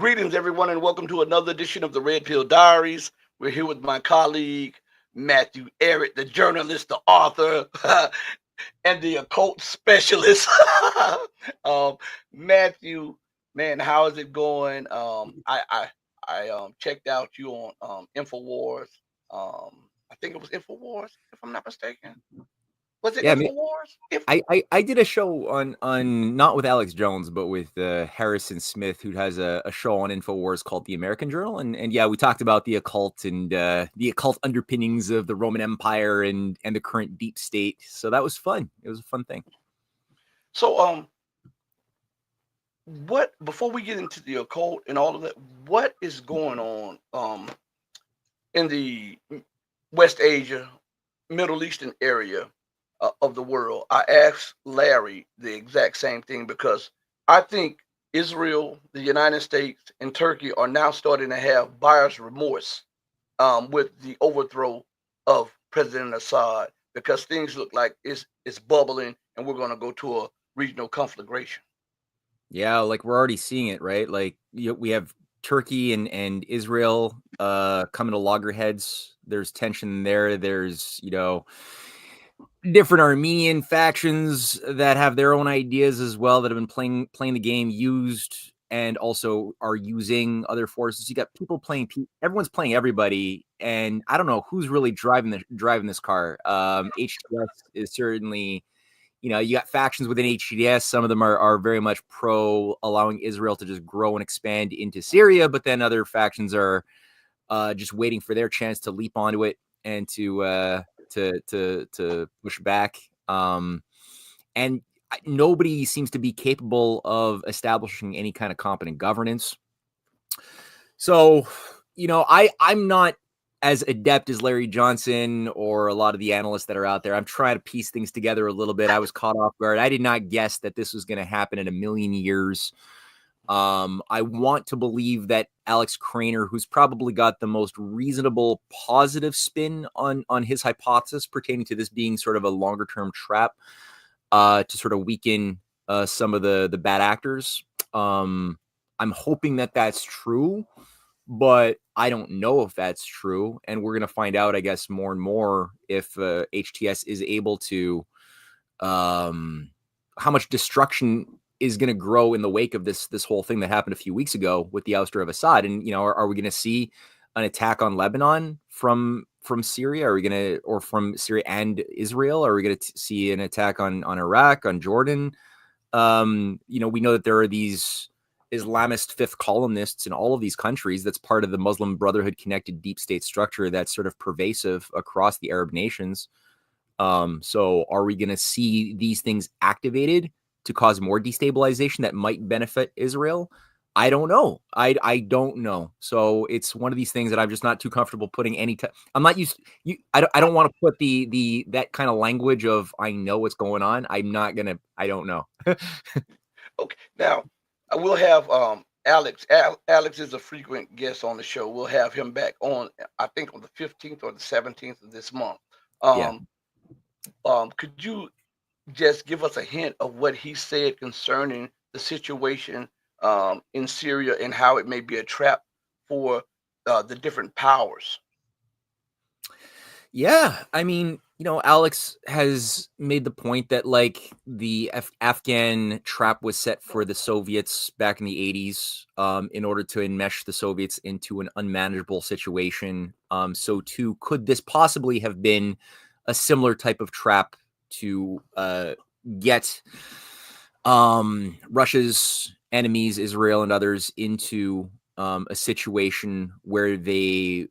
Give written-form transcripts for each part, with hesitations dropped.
Greetings, everyone, and welcome to another edition of the Red Pill Diaries. We're here with my colleague, Matthew Ehret, the journalist, the author, and the occult specialist. Matthew, man, how is it going? I checked out you on Infowars. I think it was Infowars, if I'm not mistaken. Was it Yeah, I mean, Infowars? I did a show on not with Alex Jones, but with Harrison Smith, who has a show on Infowars called The American Journal, and yeah, we talked about the occult and the occult underpinnings of the Roman Empire and the current deep state. So that was fun. It was a fun thing. So what before we get into the occult and all of that, what is going on in the West Asia, Middle Eastern area of the world? I asked Larry the exact same thing because I think Israel, the United States, and Turkey are now starting to have buyer's remorse with the overthrow of President Assad, because things look like it's bubbling and we're going to go to a regional conflagration. Yeah, like we're already seeing it, right? Like we have Turkey and Israel coming to loggerheads. There's tension there. There's different Armenian factions that have their own ideas as well that have been playing the game, used and also are using other forces. You got people playing, everyone's playing everybody, and I don't know who's really driving this car. HTS is certainly, you got factions within HTS. Some of them are very much pro allowing Israel to just grow and expand into Syria, but then other factions are just waiting for their chance to leap onto it and to push back. And nobody seems to be capable of establishing any kind of competent governance. So, I'm not as adept as Larry Johnson or a lot of the analysts that are out there. I'm trying to piece things together a little bit. I was caught off guard. I did not guess that this was going to happen in a million years. I want to believe that Alex Craner, who's probably got the most reasonable positive spin on his hypothesis pertaining to this being sort of a longer term trap to sort of weaken some of the bad actors. I'm hoping that that's true, but I don't know if that's true. And we're going to find out, I guess, more and more if HTS is able to, how much destruction is going to grow in the wake of this whole thing that happened a few weeks ago with the ouster of Assad. And, are we going to see an attack on Lebanon from Syria? Are we going to, or from Syria and Israel? Are we going to see an attack on Iraq, on Jordan? We know that there are these Islamist fifth columnists in all of these countries. That's part of the Muslim Brotherhood connected deep state structure that's sort of pervasive across the Arab nations. So are we going to see these things activated to cause more destabilization that might benefit Israel? I don't know. I don't know. So it's one of these things that I'm just not too comfortable putting any I'm not used to, I don't want to put that kind of language of I know what's going on. I'm not going to, I don't know. Okay, now we'll have Alex. Alex is a frequent guest on the show. We'll have him back on, I think, on the 15th or the 17th of this month. Yeah. Could you just give us a hint of what he said concerning the situation in Syria and how it may be a trap for the different powers? Yeah, I mean, Alex has made the point that like the Afghan trap was set for the Soviets back in the 80s in order to enmesh the Soviets into an unmanageable situation. So too, could this possibly have been a similar type of trap to get Russia's enemies, Israel and others, into a situation where they're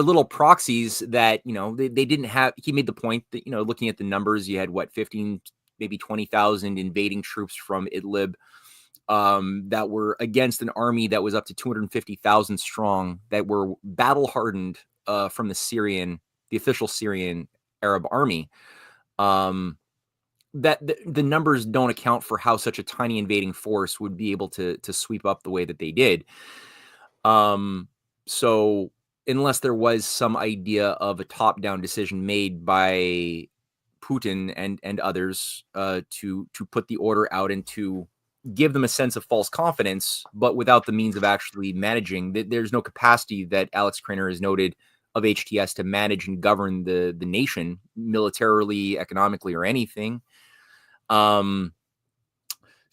little proxies that, they didn't have. He made the point that, looking at the numbers, you had 15, maybe 20,000 invading troops from Idlib that were against an army that was up to 250,000 strong, that were battle hardened from the official Syrian Arab army. That the numbers don't account for how such a tiny invading force would be able to sweep up the way that they did. So unless there was some idea of a top-down decision made by Putin and others to put the order out into give them a sense of false confidence, but without the means of actually managing. There's no capacity that Alex Craner has noted of HTS to manage and govern the nation militarily, economically, or anything.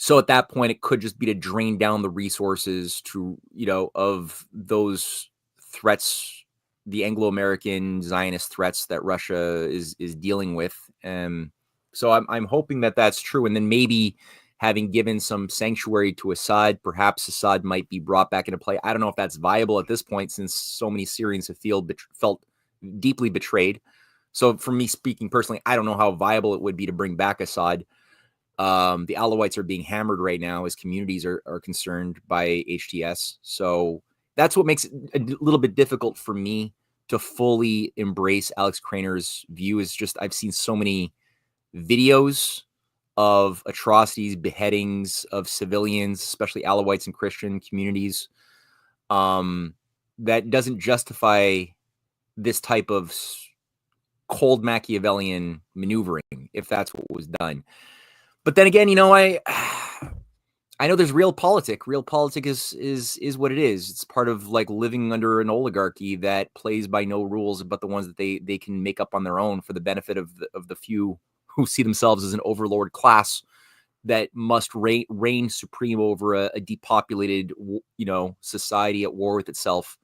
So at that point, it could just be to drain down the resources to, of those threats, the Anglo-American Zionist threats that Russia is dealing with. So I'm hoping that that's true. And then maybe having given some sanctuary to Assad, perhaps Assad might be brought back into play. I don't know if that's viable at this point, since so many Syrians have felt deeply betrayed. So for me speaking personally, I don't know how viable it would be to bring back Assad. The Alawites are being hammered right now as communities are concerned by HTS. So that's what makes it a little bit difficult for me to fully embrace Alex Craner's view. Is just I've seen so many videos of atrocities, beheadings of civilians, especially Alawites and Christian communities, that doesn't justify this type of cold Machiavellian maneuvering, if that's what was done. But then again, I know there's real politic. Real politic is what it is. It's part of like living under an oligarchy that plays by no rules, but the ones that they can make up on their own for the benefit of the few who see themselves as an overlord class that must reign supreme over a depopulated, society at war with itself.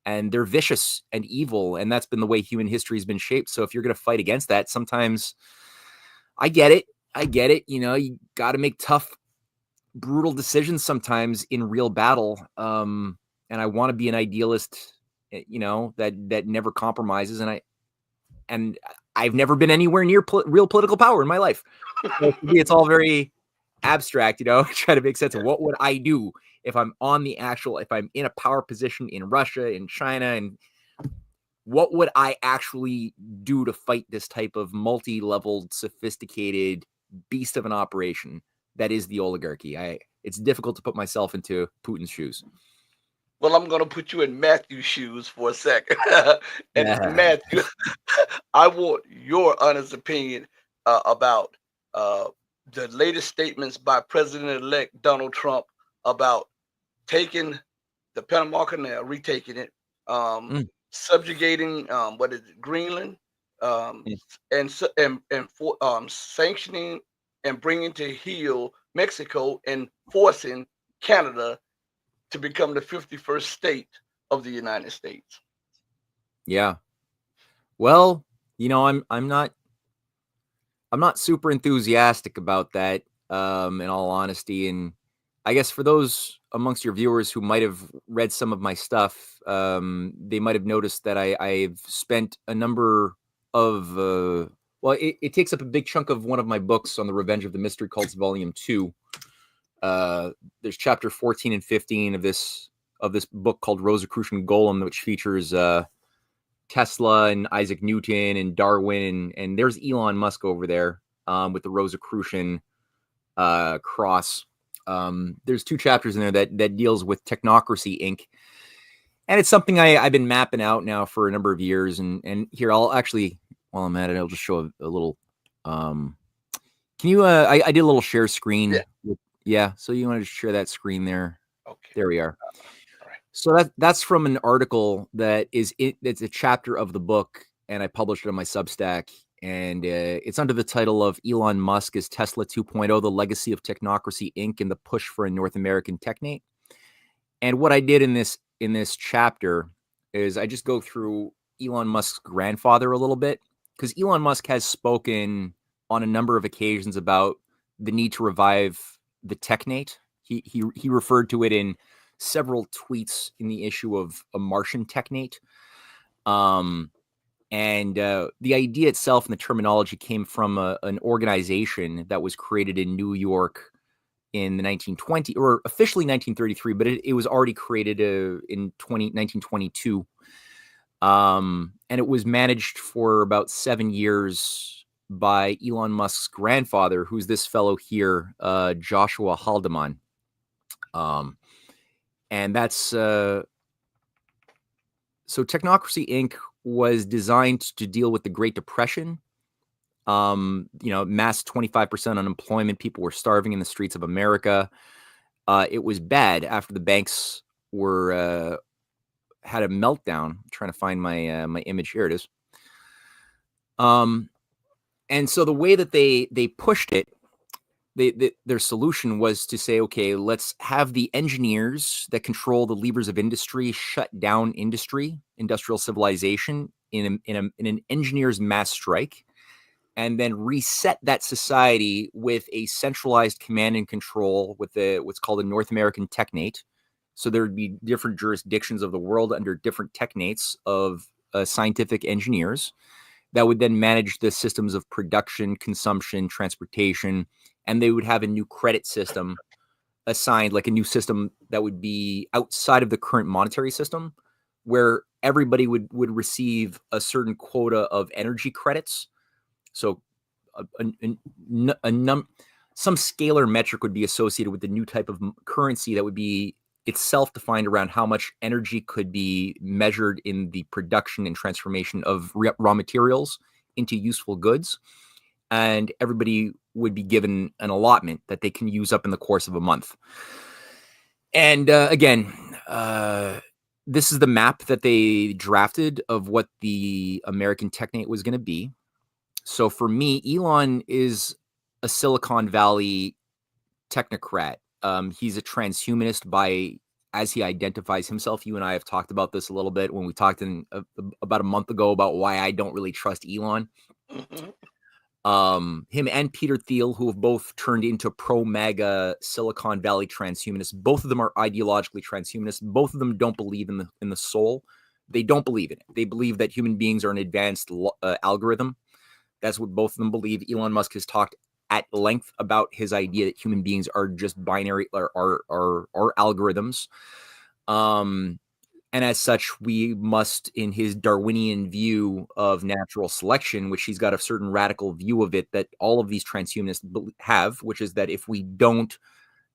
And they're vicious and evil, and that's been the way human history has been shaped. So if you're going to fight against that, sometimes I get it. You got to make tough, brutal decisions sometimes in real battle. And I want to be an idealist, that never compromises. And I've never been anywhere near real political power in my life. So for me, it's all very abstract, try to make sense of what would I do if I'm if I'm in a power position in Russia, in China, and what would I actually do to fight this type of multi-leveled, sophisticated beast of an operation that is the oligarchy. It's difficult to put myself into Putin's shoes. Well, I'm going to put you in Matthew's shoes for a second. And Matthew, I want your honest opinion about the latest statements by President-elect Donald Trump about taking the Panama Canal, retaking it, subjugating Greenland, and sanctioning and bringing to heel Mexico and forcing Canada to become the 51st state of the United States. Yeah. Well, I'm not super enthusiastic about that, in all honesty. And I guess for those amongst your viewers who might have read some of my stuff, they might have noticed that I've spent a number of, it takes up a big chunk of one of my books on the Revenge of the Mystery Cults, Volume 2. There's chapter 14 and 15 of this book called Rosicrucian Golem, which features Tesla and Isaac Newton and Darwin, and there's Elon Musk over there with the Rosicrucian cross. There's 2 chapters in there that deals with Technocracy, Inc. And it's something I've been mapping out now for a number of years. And here, I'll actually, while I'm at it, I'll just show a little. Can you? I did a little share screen. Yeah. So you want to share that screen there? Okay. There we are. All right. So that's from an article that's a chapter of the book, and I published it on my Substack. And it's under the title of Elon Musk is Tesla 2.0, the legacy of Technocracy, Inc., and the push for a North American technate. And what I did in this chapter is I just go through Elon Musk's grandfather a little bit, because Elon Musk has spoken on a number of occasions about the need to revive the technate. He referred to it in several tweets in the issue of a Martian technate. And the idea itself and the terminology came from an organization that was created in New York in the 1920s, or officially 1933, but it was already created in 1922. And it was managed for about 7 years by Elon Musk's grandfather, who's this fellow here, Joshua Haldeman. And that's so Technocracy, Inc. was designed to deal with the Great Depression, Mass 25% unemployment. People were starving in the streets of America. It was bad after the banks were had a meltdown. I'm trying to find my my image. Here it is. And so the way that they pushed it, their solution was to say, okay, let's have the engineers that control the levers of industry shut down industrial civilization in an engineers mass strike, and then reset that society with a centralized command and control with what's called a North American technate. So there would be different jurisdictions of the world under different technates of scientific engineers that would then manage the systems of production, consumption, transportation, and they would have a new credit system assigned, like a new system that would be outside of the current monetary system, where everybody would receive a certain quota of energy credits. So some scalar metric would be associated with the new type of currency that would be itself defined around how much energy could be measured in the production and transformation of raw materials into useful goods. And everybody would be given an allotment that they can use up in the course of a month. And again, this is the map that they drafted of what the American technate was going to be. So for me, Elon is a Silicon Valley technocrat. He's a transhumanist as he identifies himself. You and I have talked about this a little bit when we talked about a month ago about why I don't really trust Elon. Him and Peter Thiel, who have both turned into pro-MAGA Silicon Valley transhumanists. Both of them are ideologically transhumanists. Both of them don't believe in the soul. They don't believe in it. They believe that human beings are an advanced algorithm. That's what both of them believe. Elon Musk has talked at length about his idea that human beings are just binary or are algorithms. And as such, we must, in his Darwinian view of natural selection, which he's got a certain radical view of it that all of these transhumanists have, which is that if we don't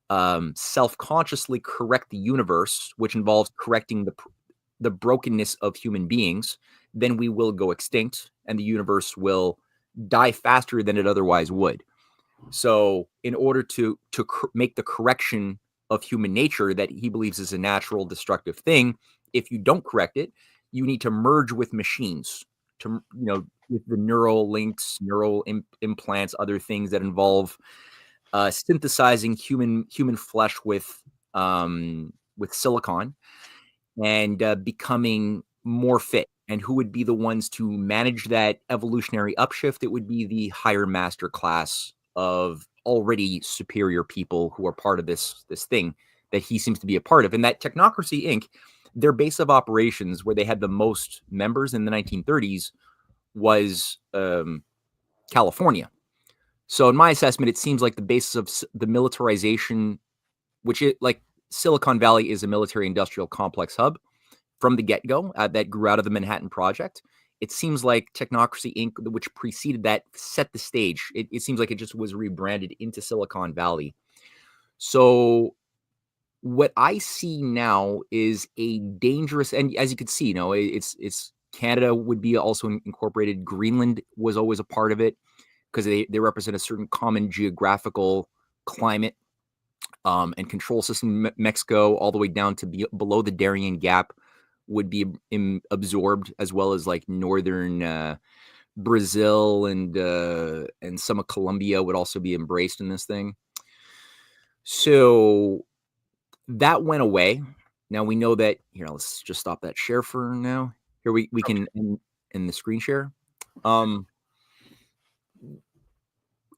self-consciously correct the universe, which involves correcting the brokenness of human beings, then we will go extinct and the universe will die faster than it otherwise would. So in order to make the correction of human nature that he believes is a natural destructive thing, if you don't correct it, you need to merge with machines to, with the neural links, neural implants, other things that involve synthesizing human flesh with silicon and becoming more fit. And who would be the ones to manage that evolutionary upshift? It would be the higher master class of already superior people who are part of this thing that he seems to be a part of. And that Technocracy Inc., their base of operations, where they had the most members in the 1930s, was California. So in my assessment, it seems like the basis of the militarization, like Silicon Valley is a military industrial complex hub from the get-go that grew out of the Manhattan Project. It seems like Technocracy Inc., which preceded that, set the stage. It seems like it just was rebranded into Silicon Valley. So what I see now is a dangerous, and as you can see, it's Canada would be also incorporated. Greenland was always a part of it because they represent a certain common geographical climate and control system. Mexico, all the way down to below the Darien Gap, would be absorbed, as well as like northern Brazil and some of Colombia would also be embraced in this thing. So that went away. Now we know that here. Let's just stop that share for now. Here we can in the screen share. Elon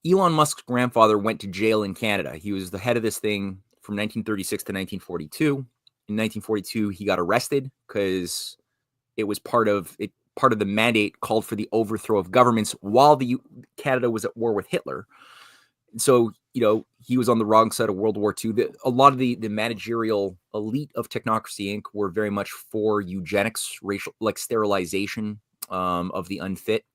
Musk's grandfather went to jail in Canada. He was the head of this thing from 1936 to 1942. In 1942, he got arrested because it was part of the mandate called for the overthrow of governments while Canada was at war with Hitler. So, he was on the wrong side of World War II. A lot of the managerial elite of Technocracy Inc. were very much for eugenics, racial, like sterilization of the unfit.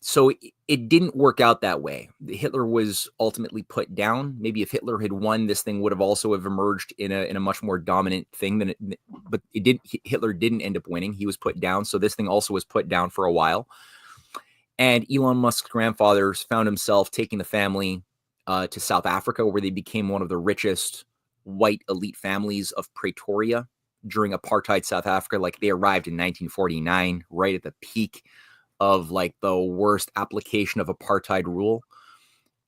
So it didn't work out that way. Hitler was ultimately put down. Maybe if Hitler had won, this thing would have also emerged in a much more dominant thing but it didn't. Hitler didn't end up winning. He was put down. So this thing also was put down for a while. And Elon Musk's grandfather found himself taking the family to South Africa, where they became one of the richest white elite families of Pretoria during apartheid South Africa. Like, they arrived in 1949, right at the peak of like the worst application of apartheid rule.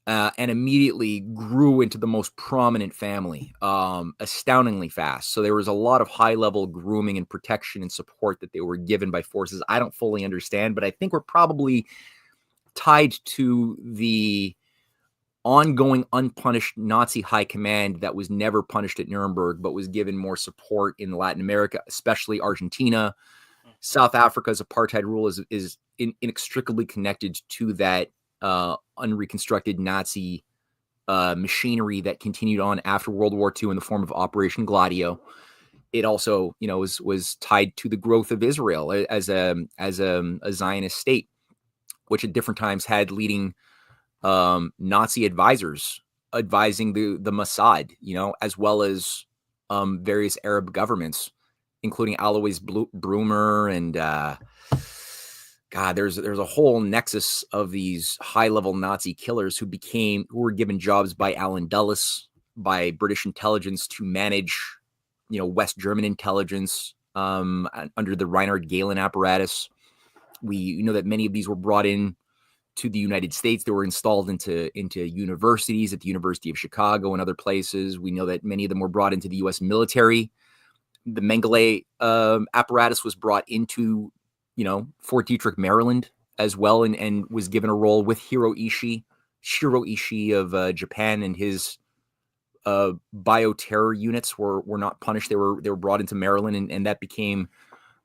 And immediately grew into the most prominent family, astoundingly fast. So there was a lot of high-level grooming and protection and support that they were given by forces I don't fully understand, but I think we're probably tied to the ongoing unpunished Nazi high command that was never punished at Nuremberg, but was given more support in Latin America, especially Argentina. South Africa's apartheid rule is inextricably connected to that unreconstructed Nazi machinery that continued on after World War II in the form of Operation Gladio. It also, was tied to the growth of Israel as a Zionist state, which at different times had leading Nazi advisors advising the Mossad, as well as various Arab governments, including Alois Brummer and God, there's a whole nexus of these high-level Nazi killers who were given jobs by Alan Dulles, by British intelligence to manage, West German intelligence under the Reinhard Gehlen apparatus. We know that many of these were brought in to the United States. They were installed into universities at the University of Chicago and other places. We know that many of them were brought into the U.S. military. The Mengele apparatus was brought into Fort Detrick, Maryland, as well, and was given a role with Shiro Ishii of Japan, and his bioterror units were not punished. They were brought into Maryland, and that became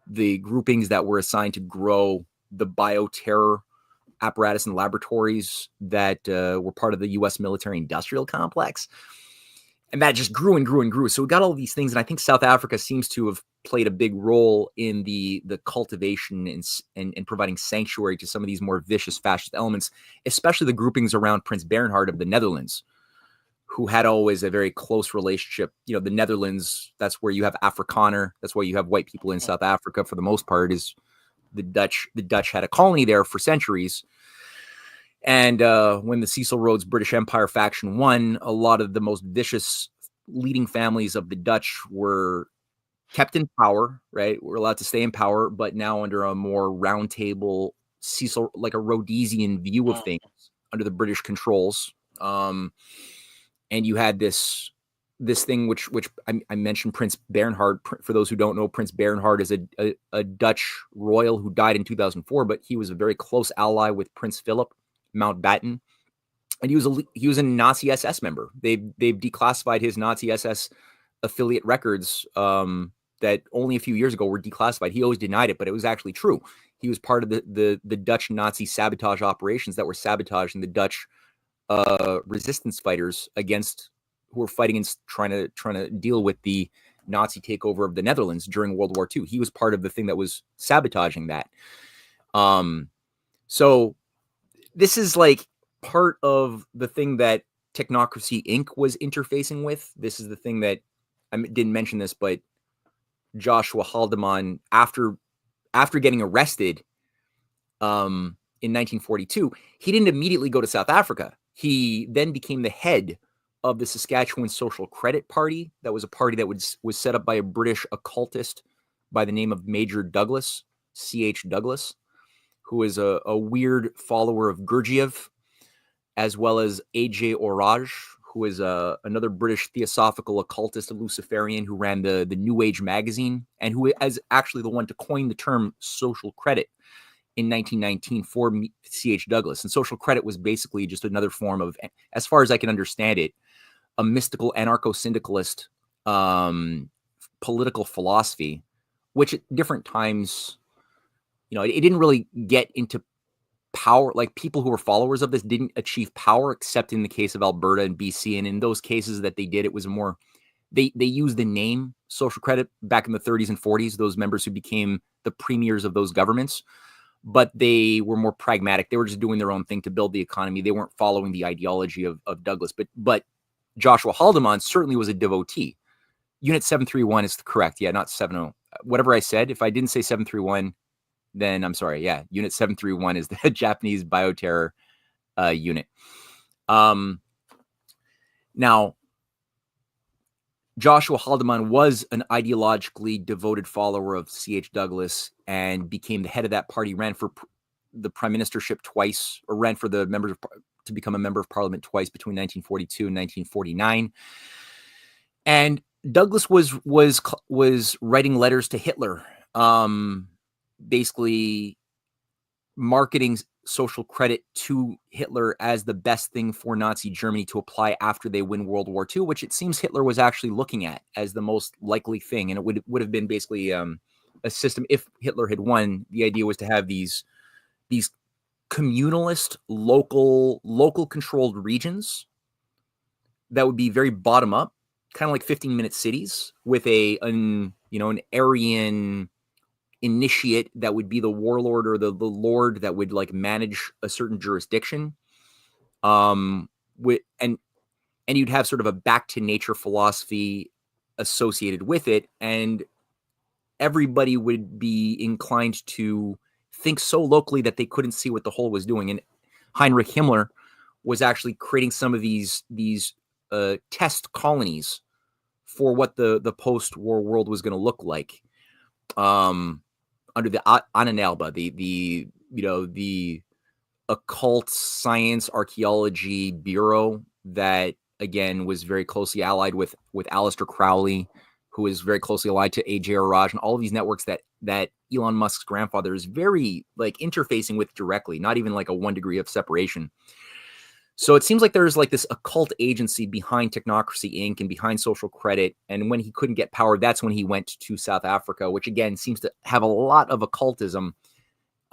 the groupings that were assigned to grow the bioterror apparatus and laboratories that were part of the U.S. military-industrial complex. And that just grew and grew and grew. So we got all these things, and I think South Africa seems to have played a big role in the cultivation and providing sanctuary to some of these more vicious fascist elements, especially the groupings around Prince Bernhard of the Netherlands, who had always a very close relationship. The Netherlands, that's where you have Afrikaner. That's why you have white people in South Africa for the most part. Is the Dutch had a colony there for centuries. And when the Cecil Rhodes British Empire faction won, a lot of the most vicious leading families of the Dutch were kept in power, right? We're allowed to stay in power, but now under a more roundtable Cecil, like a Rhodesian view of things under the British controls. And you had this thing which I mentioned, Prince Bernhard. For those who don't know, Prince Bernhard is a Dutch royal who died in 2004, but he was a very close ally with Prince Philip Mountbatten, and he was a Nazi SS member. They've declassified his Nazi SS affiliate records that only a few years ago were declassified. He always denied it, but it was actually true. He was part of the Dutch Nazi sabotage operations that were sabotaging the Dutch resistance fighters who were fighting and trying to deal with the Nazi takeover of the Netherlands during World War II. He was part of the thing that was sabotaging that. So this is like part of the thing that Technocracy Inc. was interfacing with. This is the thing that I didn't mention this, but Joshua Haldeman, after getting arrested in 1942, he didn't immediately go to South Africa. He then became the head of the Saskatchewan Social Credit Party. That was a party that was set up by a British occultist by the name of Major Douglas, C.H. Douglas, who is a weird follower of Gurdjieff, as well as A.J. Orage, who is another British theosophical occultist, a Luciferian, who ran the New Age magazine, and who is actually the one to coin the term social credit in 1919 for C.H. Douglas. And social credit was basically just another form of, as far as I can understand it, a mystical anarcho-syndicalist political philosophy, which at different times, it didn't really get into power. Like, people who were followers of this didn't achieve power, except in the case of Alberta and BC. And in those cases that they did, it was more, they used the name social credit back in the 30s and 40s, those members who became the premiers of those governments. But they were more pragmatic. They were just doing their own thing to build the economy. They weren't following the ideology of Douglas. But Joshua Haldeman certainly was a devotee. Unit 731 is correct. Yeah, not 70. Whatever I said, if I didn't say 731, then I'm sorry. Yeah. Unit 731 is the Japanese bioterror unit. Now, Joshua Haldeman was an ideologically devoted follower of C.H. Douglas and became the head of that party, ran for the prime ministership twice, or ran for the members to become a member of parliament twice between 1942 and 1949. And Douglas was writing letters to Hitler, basically marketing social credit to Hitler as the best thing for Nazi Germany to apply after they win World War II, which it seems Hitler was actually looking at as the most likely thing. And it would have been basically a system. If Hitler had won, the idea was to have these communalist, local controlled regions that would be very bottom up, kind of like 15-minute cities with an Aryan initiate that would be the warlord or the lord that would like manage a certain jurisdiction. And you'd have sort of a back to nature philosophy associated with it. And everybody would be inclined to think so locally that they couldn't see what the whole was doing. And Heinrich Himmler was actually creating some of these test colonies for what the post-war world was going to look like. Under the Annenalba, the occult science archaeology bureau that again was very closely allied with Aleister Crowley, who is very closely allied to A.J. Raj, and all of these networks that Elon Musk's grandfather is very like interfacing with directly, not even like a 1 degree of separation. So it seems like there's like this occult agency behind Technocracy Inc. and behind social credit. And when he couldn't get power, that's when he went to South Africa, which again seems to have a lot of occultism,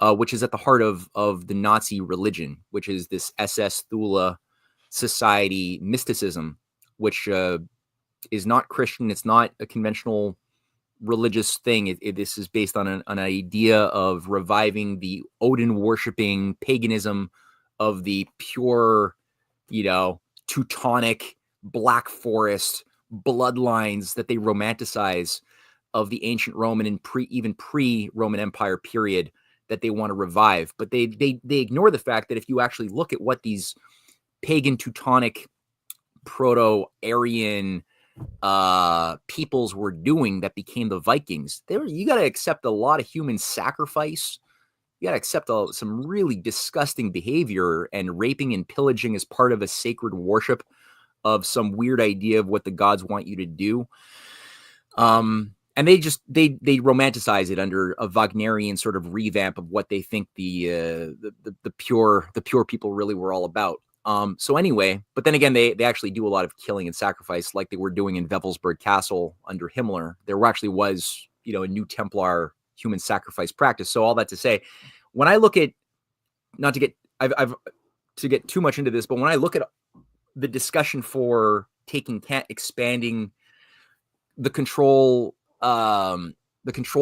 which is at the heart of the Nazi religion, which is this SS Thule society mysticism, which is not Christian. It's not a conventional religious thing. This is based on an idea of reviving the Odin worshipping paganism of the pure, Teutonic Black Forest bloodlines that they romanticize of the ancient Roman and even pre-Roman Empire period that they want to revive. But they ignore the fact that if you actually look at what these pagan Teutonic proto-Aryan peoples were doing that became the Vikings, you got to accept a lot of human sacrifice. You got to accept some really disgusting behavior and raping and pillaging as part of a sacred worship of some weird idea of what the gods want you to do. And they romanticize it under a Wagnerian sort of revamp of what they think the pure people really were all about. So anyway, but then again, they actually do a lot of killing and sacrifice like they were doing in Wewelsburg Castle under Himmler. There actually was, a New Templar human sacrifice practice. So all that to say, when I look at, not to get, to get too much into this, but when I look at the discussion for expanding the control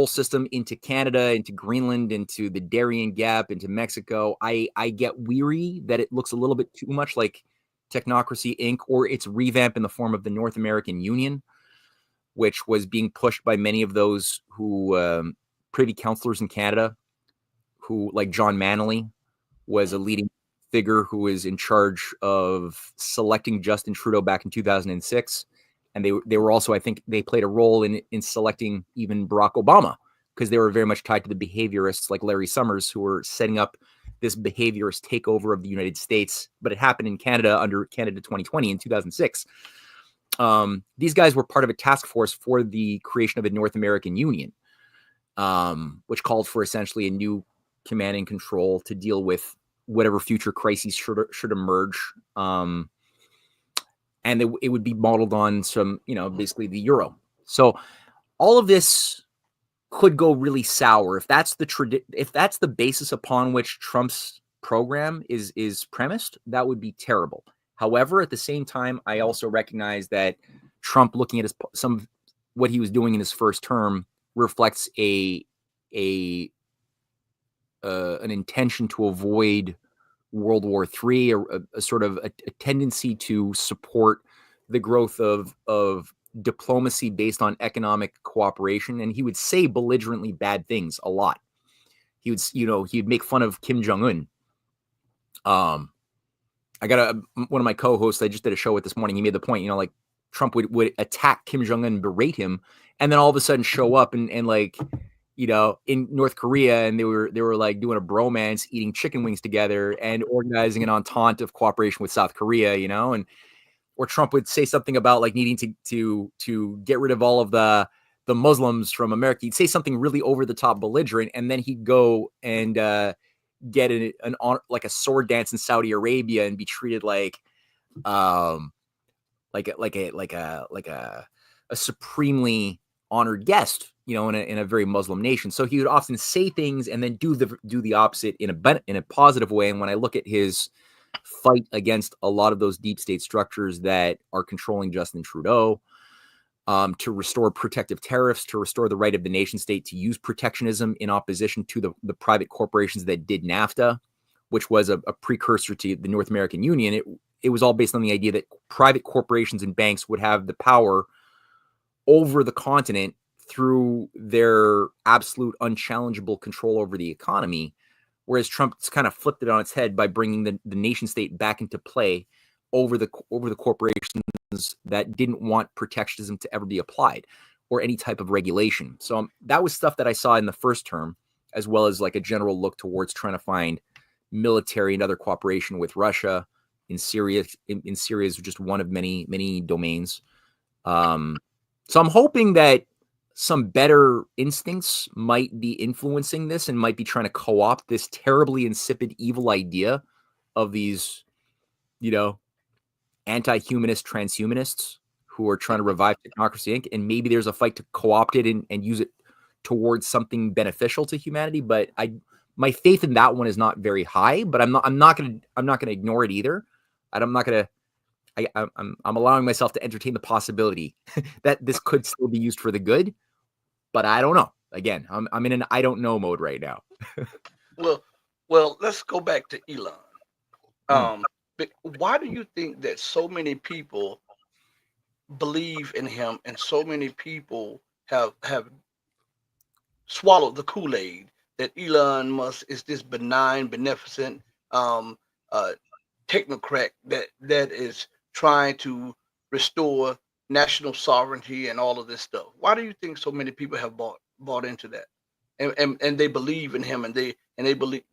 system into Canada, into Greenland, into the Darien Gap, into Mexico, I get weary that it looks a little bit too much like Technocracy Inc. or its revamp in the form of the North American Union, which was being pushed by many of those who privy councillors in Canada, who like John Manley was a leading figure who was in charge of selecting Justin Trudeau back in 2006. And they were also, I think they played a role in selecting even Barack Obama, because they were very much tied to the behaviorists like Larry Summers, who were setting up this behaviorist takeover of the United States. But it happened in Canada under Canada 2020 in 2006. These guys were part of a task force for the creation of a North American Union, which called for essentially a new command and control to deal with whatever future crises should emerge. And it would be modeled on some, basically the euro. So all of this could go really sour if that's the basis upon which Trump's program is premised. That would be terrible. However, at the same time, I also recognize that Trump, looking at what he was doing in his first term, reflects an intention to avoid World War III, or a sort of a tendency to support the growth of diplomacy based on economic cooperation. And he would say belligerently bad things a lot. he would, he'd make fun of Kim Jong-un. I got one of my co-hosts, I just did a show with this morning. He made the point, like Trump would attack Kim Jong-un, berate him, and then all of a sudden show up and like, in North Korea, and they were like doing a bromance, eating chicken wings together and organizing an entente of cooperation with South Korea, and or Trump would say something about like needing to get rid of all of the Muslims from America. He'd say something really over the top belligerent, and then he'd go and get an like a sword dance in Saudi Arabia and be treated like a supremely honored guest, in a very Muslim nation. So he would often say things and then do the opposite in a positive way. And when I look at his fight against a lot of those deep state structures that are controlling Justin Trudeau, to restore protective tariffs, to restore the right of the nation state to use protectionism in opposition to the private corporations that did NAFTA, which was a precursor to the North American Union. It was all based on the idea that private corporations and banks would have the power over the continent through their absolute unchallengeable control over the economy. Whereas Trump's kind of flipped it on its head by bringing the nation state back into play over the corporations that didn't want protectionism to ever be applied or any type of regulation. So that was stuff that I saw in the first term, as well as like a general look towards trying to find military and other cooperation with Russia in Syria. In Syria is just one of many, many domains. So I'm hoping that some better instincts might be influencing this and might be trying to co-opt this terribly insipid, evil idea of these, anti-humanist transhumanists who are trying to revive Technocracy Inc. And maybe there's a fight to co-opt it and use it towards something beneficial to humanity. But my faith in that one is not very high. But I'm not gonna ignore it either. I'm allowing myself to entertain the possibility that this could still be used for the good. But I don't know. Again, I'm in an I don't know mode right now. Well, let's go back to Elon. But why do you think that so many people believe in him and so many people have swallowed the Kool-Aid that Elon Musk is this benign, beneficent technocrat that is trying to restore national sovereignty and all of this stuff? Why do you think so many people have bought into that, and they believe in him, and they believe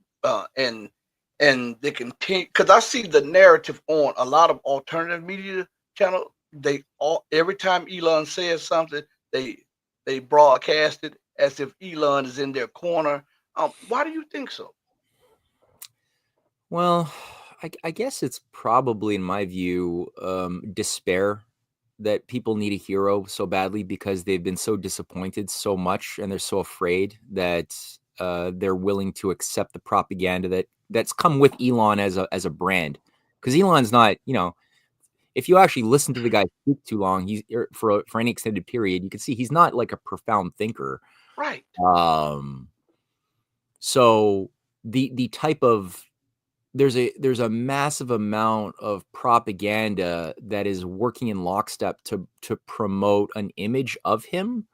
and they continue? Because I see the narrative on a lot of alternative media channels. Every time Elon says something, they broadcast it as if Elon is in their corner. Why do you think so? Well, I guess it's probably, in my view, despair that people need a hero so badly because they've been so disappointed so much, and they're so afraid that they're willing to accept the propaganda that's come with Elon as a brand. Because Elon's not, if you actually listen to the guy speak too long, he's for any extended period, you can see he's not like a profound thinker. Right. So the type of there's a massive amount of propaganda that is working in lockstep to promote an image of him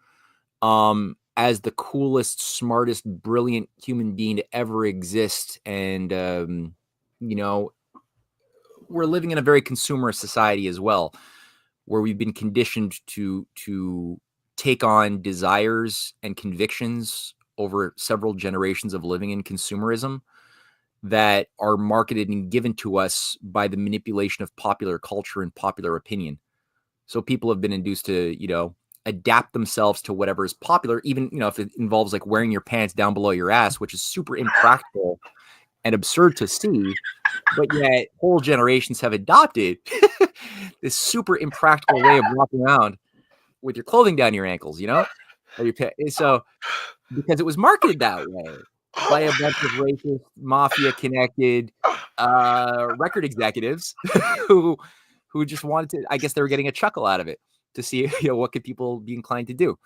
as the coolest, smartest, brilliant human being to ever exist. And we're living in a very consumerist society as well, where we've been conditioned to take on desires and convictions over several generations of living in consumerism that are marketed and given to us by the manipulation of popular culture and popular opinion. So people have been induced to, adapt themselves to whatever is popular, even, if it involves like wearing your pants down below your ass, which is super impractical and absurd to see. But yet whole generations have adopted this super impractical way of walking around with your clothing down your ankles, or your so because it was marketed that way by a bunch of racist, mafia connected record executives who just wanted to, I guess they were getting a chuckle out of it to see, what could people be inclined to do.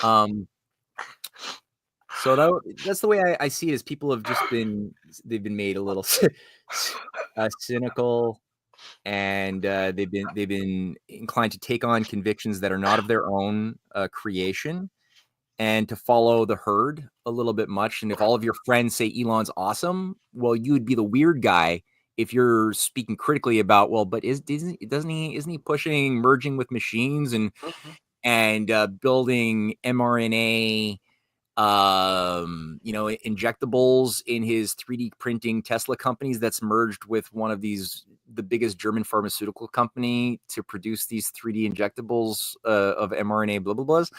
So that's the way I see it, is people have just they've been made a little cynical, and they've been inclined to take on convictions that are not of their own creation. and to follow the herd a little bit much. And if all of your friends say Elon's awesome, well, you would be the weird guy if you're speaking critically about, well, but isn't he pushing merging with machines and building mRNA injectables in his 3D printing Tesla companies that's merged with one of the biggest German pharmaceutical company to produce these 3D injectables of mRNA blah blah blahs.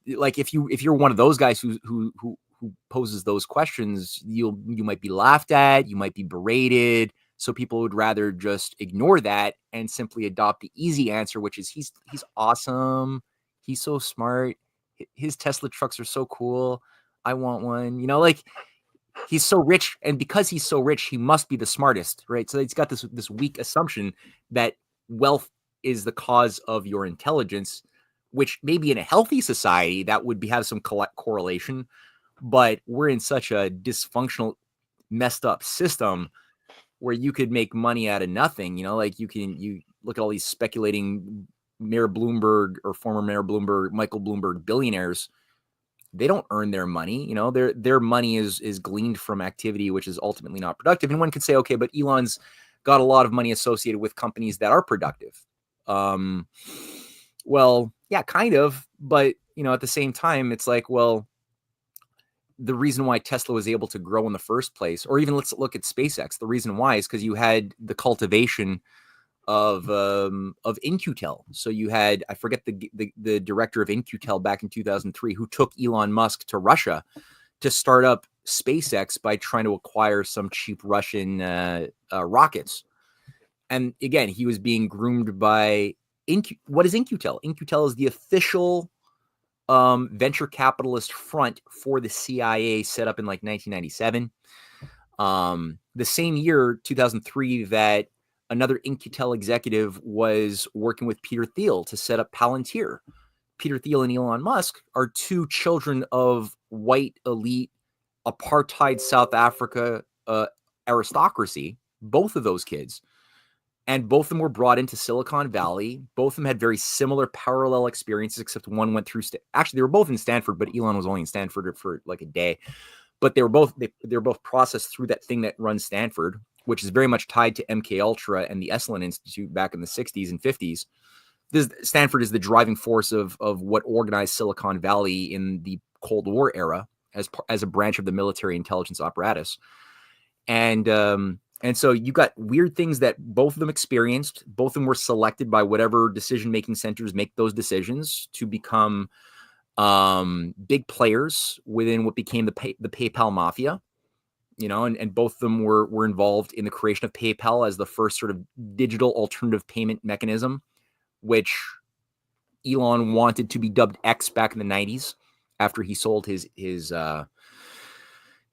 Like if you're one of those guys who poses those questions, you might be laughed at, you might be berated. So people would rather just ignore that and simply adopt the easy answer, which is he's awesome, he's so smart, his Tesla trucks are so cool, I want one. Like he's so rich, and because he's so rich, he must be the smartest, right? So it's got this weak assumption that wealth is the cause of your intelligence, which maybe in a healthy society that would have some correlation, but we're in such a dysfunctional, messed up system where you could make money out of nothing. Like you look at all these speculating Mayor Bloomberg or former Mayor Bloomberg, Michael Bloomberg billionaires. They don't earn their money. Their money is gleaned from activity, which is ultimately not productive. And one could say, okay, but Elon's got a lot of money associated with companies that are productive. Well, yeah, kind of. But, at the same time, it's like, well, the reason why Tesla was able to grow in the first place, or even let's look at SpaceX. The reason why is because you had the cultivation of In-Q-Tel. So you had, I forget the director of In-Q-Tel back in 2003, who took Elon Musk to Russia to start up SpaceX by trying to acquire some cheap Russian rockets. And again, he was being groomed by what is In-Q-Tel? In-Q-Tel is the official venture capitalist front for the CIA, set up in like 1997. The same year, 2003, that another In-Q-Tel executive was working with Peter Thiel to set up Palantir. Peter Thiel and Elon Musk are two children of white elite apartheid South Africa aristocracy, both of those kids. And both of them were brought into Silicon Valley. Both of them had very similar parallel experiences, except one went through actually, they were both in Stanford, but Elon was only in Stanford for like a day. But they were both processed through that thing that runs Stanford, which is very much tied to MK Ultra and the Esalen Institute back in the 60s and 50s. Stanford is the driving force of what organized Silicon Valley in the Cold War era as a branch of the military intelligence apparatus. And so you got weird things that both of them experienced. Both of them were selected by whatever decision-making centers make those decisions to become big players within what became the PayPal Mafia. And both of them were involved in the creation of PayPal as the first sort of digital alternative payment mechanism, which Elon wanted to be dubbed X back in the 90s after he sold his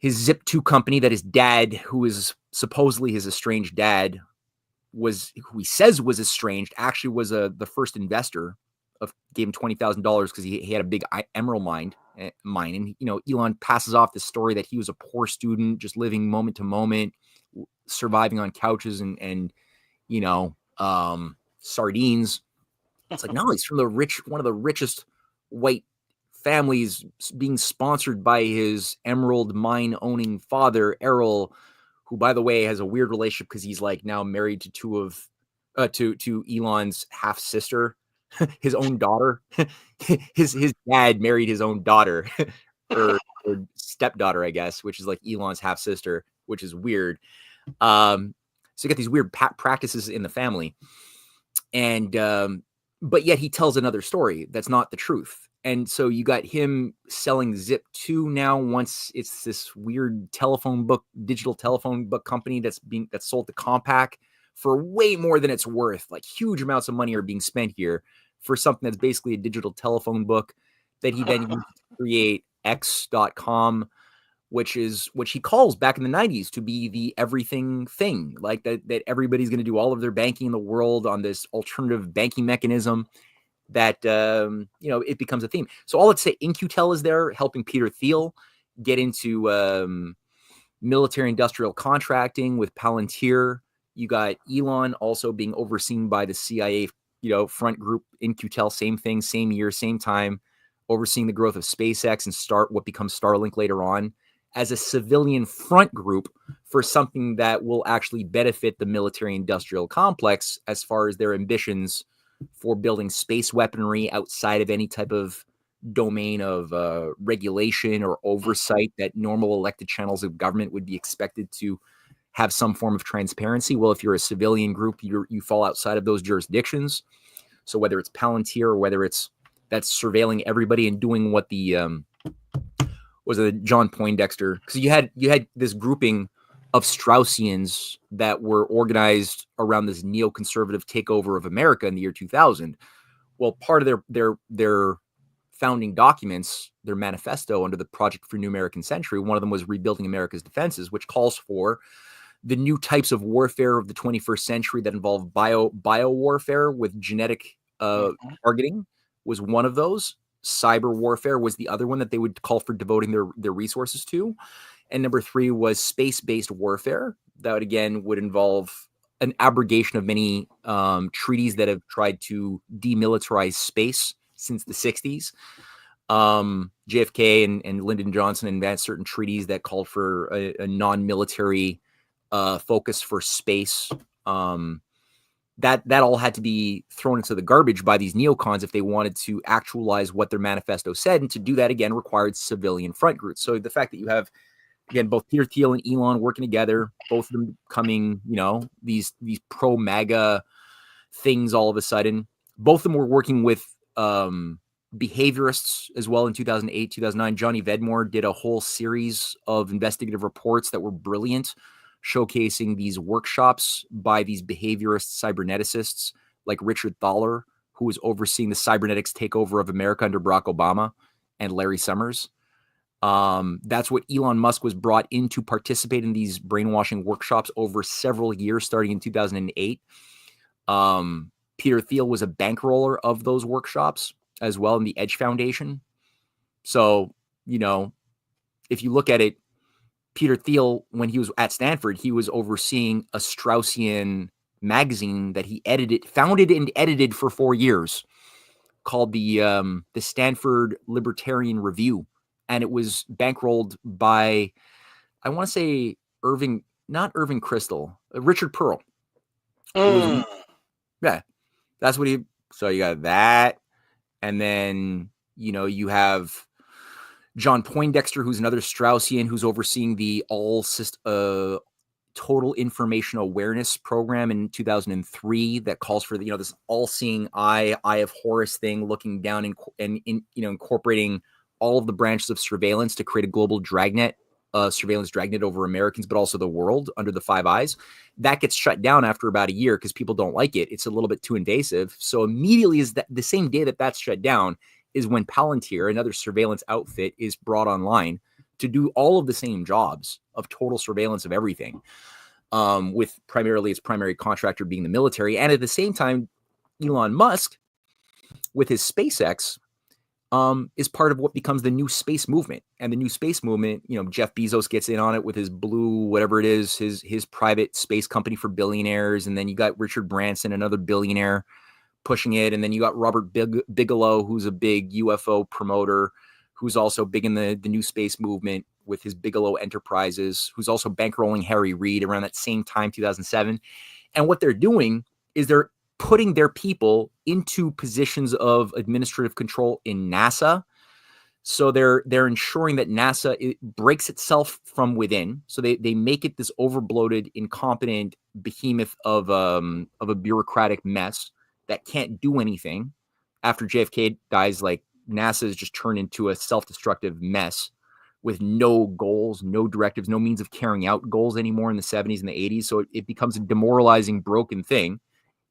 Zip2 company that his dad, who is supposedly his estranged dad, who he says was estranged, actually was the first investor, gave him $20,000 because he had a big emerald mine. And, Elon passes off the story that he was a poor student, just living moment to moment, surviving on couches and sardines. It's like, no, he's from one of the richest white families, being sponsored by his emerald mine owning father, Errol, who, by the way, has a weird relationship because he's like now married to to Elon's half sister, his own daughter. his dad married his own daughter, or stepdaughter, I guess, which is like Elon's half sister, which is weird. So you got these weird practices in the family, and but yet he tells another story that's not the truth. And so you got him selling Zip2 now. Once it's this weird digital telephone book company that's sold to Compaq for way more than it's worth. Like huge amounts of money are being spent here for something that's basically a digital telephone book that he then used to create X.com, which he calls back in the 90s to be the everything thing, like that everybody's going to do all of their banking in the world on this alternative banking mechanism. That it becomes a theme. So all let's say In-Q-Tel is there helping Peter Thiel get into military industrial contracting with Palantir. You got Elon also being overseen by the CIA, front group. In-Q-Tel, same thing, same year, same time, overseeing the growth of SpaceX and what becomes Starlink later on, as a civilian front group for something that will actually benefit the military-industrial complex as far as their ambitions for building space weaponry outside of any type of domain of regulation or oversight that normal elected channels of government would be expected to have some form of transparency. Well, if you're a civilian group, you fall outside of those jurisdictions. So whether it's Palantir or whether that's surveilling everybody and doing what the was it John Poindexter? Because you had this grouping of Straussians that were organized around this neoconservative takeover of America in the year 2000. Well, part of their founding documents, their manifesto under the Project for New American Century, one of them was Rebuilding America's Defenses, which calls for the new types of warfare of the 21st century that involve bio warfare with genetic targeting was one of those. Cyber warfare was the other one that they would call for devoting their resources to. And number 3 was space-based warfare. That again would involve an abrogation of many treaties that have tried to demilitarize space since the 60s. JFK and Lyndon Johnson advanced certain treaties that called for a non-military focus for space. That all had to be thrown into the garbage by these neocons if they wanted to actualize what their manifesto said. And to do that, again, required civilian front groups. So the fact that you have, again, both Peter Thiel and Elon working together, both of them becoming, these pro-MAGA things all of a sudden. Both of them were working with behaviorists as well in 2008, 2009. Johnny Vedmore did a whole series of investigative reports that were brilliant, showcasing these workshops by these behaviorist cyberneticists like Richard Thaler, who was overseeing the cybernetics takeover of America under Barack Obama, and Larry Summers. That's what Elon Musk was brought in to participate in these brainwashing workshops over several years, starting in 2008. Peter Thiel was a bankroller of those workshops as well in the Edge Foundation. So, if you look at it, Peter Thiel, when he was at Stanford, he was overseeing a Straussian magazine that he founded and edited for 4 years, called the Stanford Libertarian Review. And it was bankrolled by, I want to say not Irving Kristol, Richard Pearl. Yeah, that's what so you got that. And then, you have John Poindexter, who's another Straussian, who's overseeing the Total Information Awareness Program in 2003 that calls for this all-seeing eye of Horus thing, looking down and incorporating all of the branches of surveillance to create a global surveillance dragnet over Americans, but also the world under the 5 eyes. That gets shut down after about a year because people don't like it. It's a little bit too invasive. So immediately the same day that's shut down is when Palantir, another surveillance outfit, is brought online to do all of the same jobs of total surveillance of everything, with primarily its primary contractor being the military. And at the same time, Elon Musk, with his SpaceX, is part of what becomes the new space movement. And the new space movement, Jeff Bezos gets in on it with his Blue, whatever it is, his private space company for billionaires. And then you got Richard Branson, another billionaire, pushing it. And then you got Robert Bigelow, who's a big UFO promoter, who's also big in the new space movement with his Bigelow Enterprises, who's also bankrolling Harry Reid around that same time, 2007. And what they're doing is they're putting their people into positions of administrative control in NASA. So they're ensuring that NASA breaks itself from within. So they make it this overbloated, incompetent behemoth of a bureaucratic mess that can't do anything. After JFK dies, like, NASA is just turned into a self-destructive mess with no goals, no directives, no means of carrying out goals anymore in the 70s and the 80s. So it becomes a demoralizing, broken thing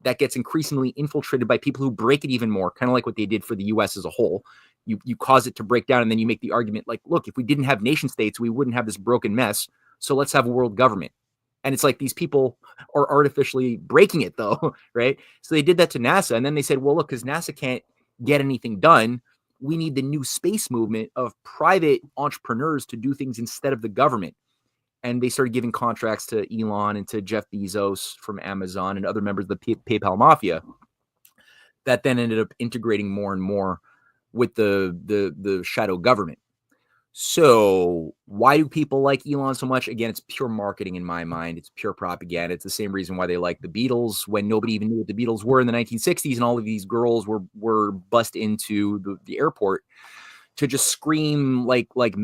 that gets increasingly infiltrated by people who break it even more, kind of like what they did for the US as a whole. You cause it to break down, and then you make the argument like, look, if we didn't have nation states, we wouldn't have this broken mess. So let's have a world government. And it's like these people are artificially breaking it, though, right? So they did that to NASA, and then they said, well, look, because NASA can't get anything done, we need the new space movement of private entrepreneurs to do things instead of the government. And they started giving contracts to Elon and to Jeff Bezos from Amazon and other members of the PayPal Mafia that then ended up integrating more and more with the shadow government. So why do people like Elon so much? Again, it's pure marketing in my mind. It's pure propaganda. It's the same reason why they like the Beatles when nobody even knew what the Beatles were in the 1960s, and all of these girls were bussed into the airport to just scream like like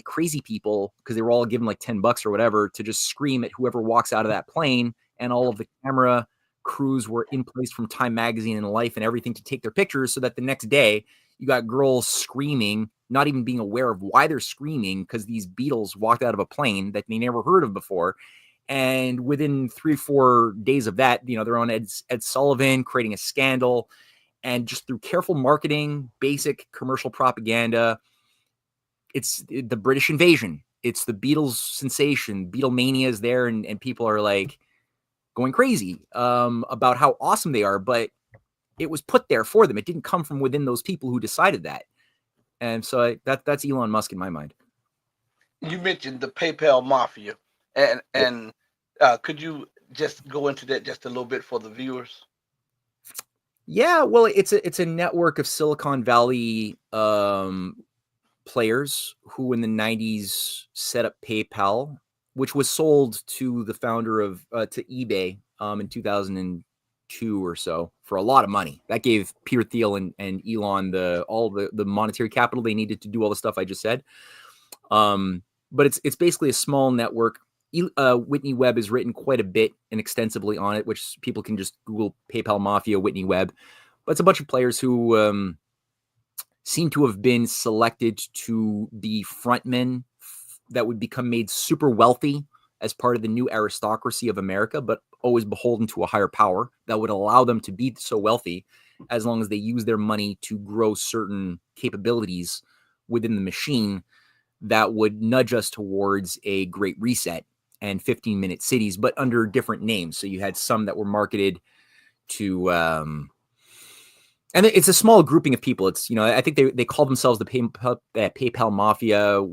crazy people, because they were all given like $10 or whatever, to just scream at whoever walks out of that plane, and all of the camera crews were in place from Time Magazine and Life and everything to take their pictures, so that the next day you got girls screaming, not even being aware of why they're screaming, because these Beatles walked out of a plane that they never heard of before. And within 3-4 days of that, they're on Ed Sullivan creating a scandal. And just through careful marketing, basic commercial propaganda, it's the British invasion. It's the Beatles sensation. Beatlemania is there, and people are like going crazy about how awesome they are. But it was put there for them. It didn't come from within those people who decided that. And so that's Elon Musk in my mind. You mentioned the PayPal Mafia, and could you just go into that just a little bit for the viewers? Yeah, well, it's a network of Silicon Valley players who in the 90s set up PayPal, which was sold to the founder of to eBay in 2002 or so for a lot of money. That gave Peter Thiel and Elon all the monetary capital they needed to do all the stuff I just said. But it's basically a small network. Whitney Webb has written quite a bit and extensively on it, which people can just Google PayPal Mafia Whitney Webb. But it's a bunch of players who seem to have been selected to be frontmen that would become made super wealthy as part of the new aristocracy of America, but always beholden to a higher power that would allow them to be so wealthy as long as they use their money to grow certain capabilities within the machine that would nudge us towards a great reset and 15-minute cities, but under different names. So you had some that were marketed to, and it's a small grouping of people. It's, I think they call themselves the PayPal Mafia.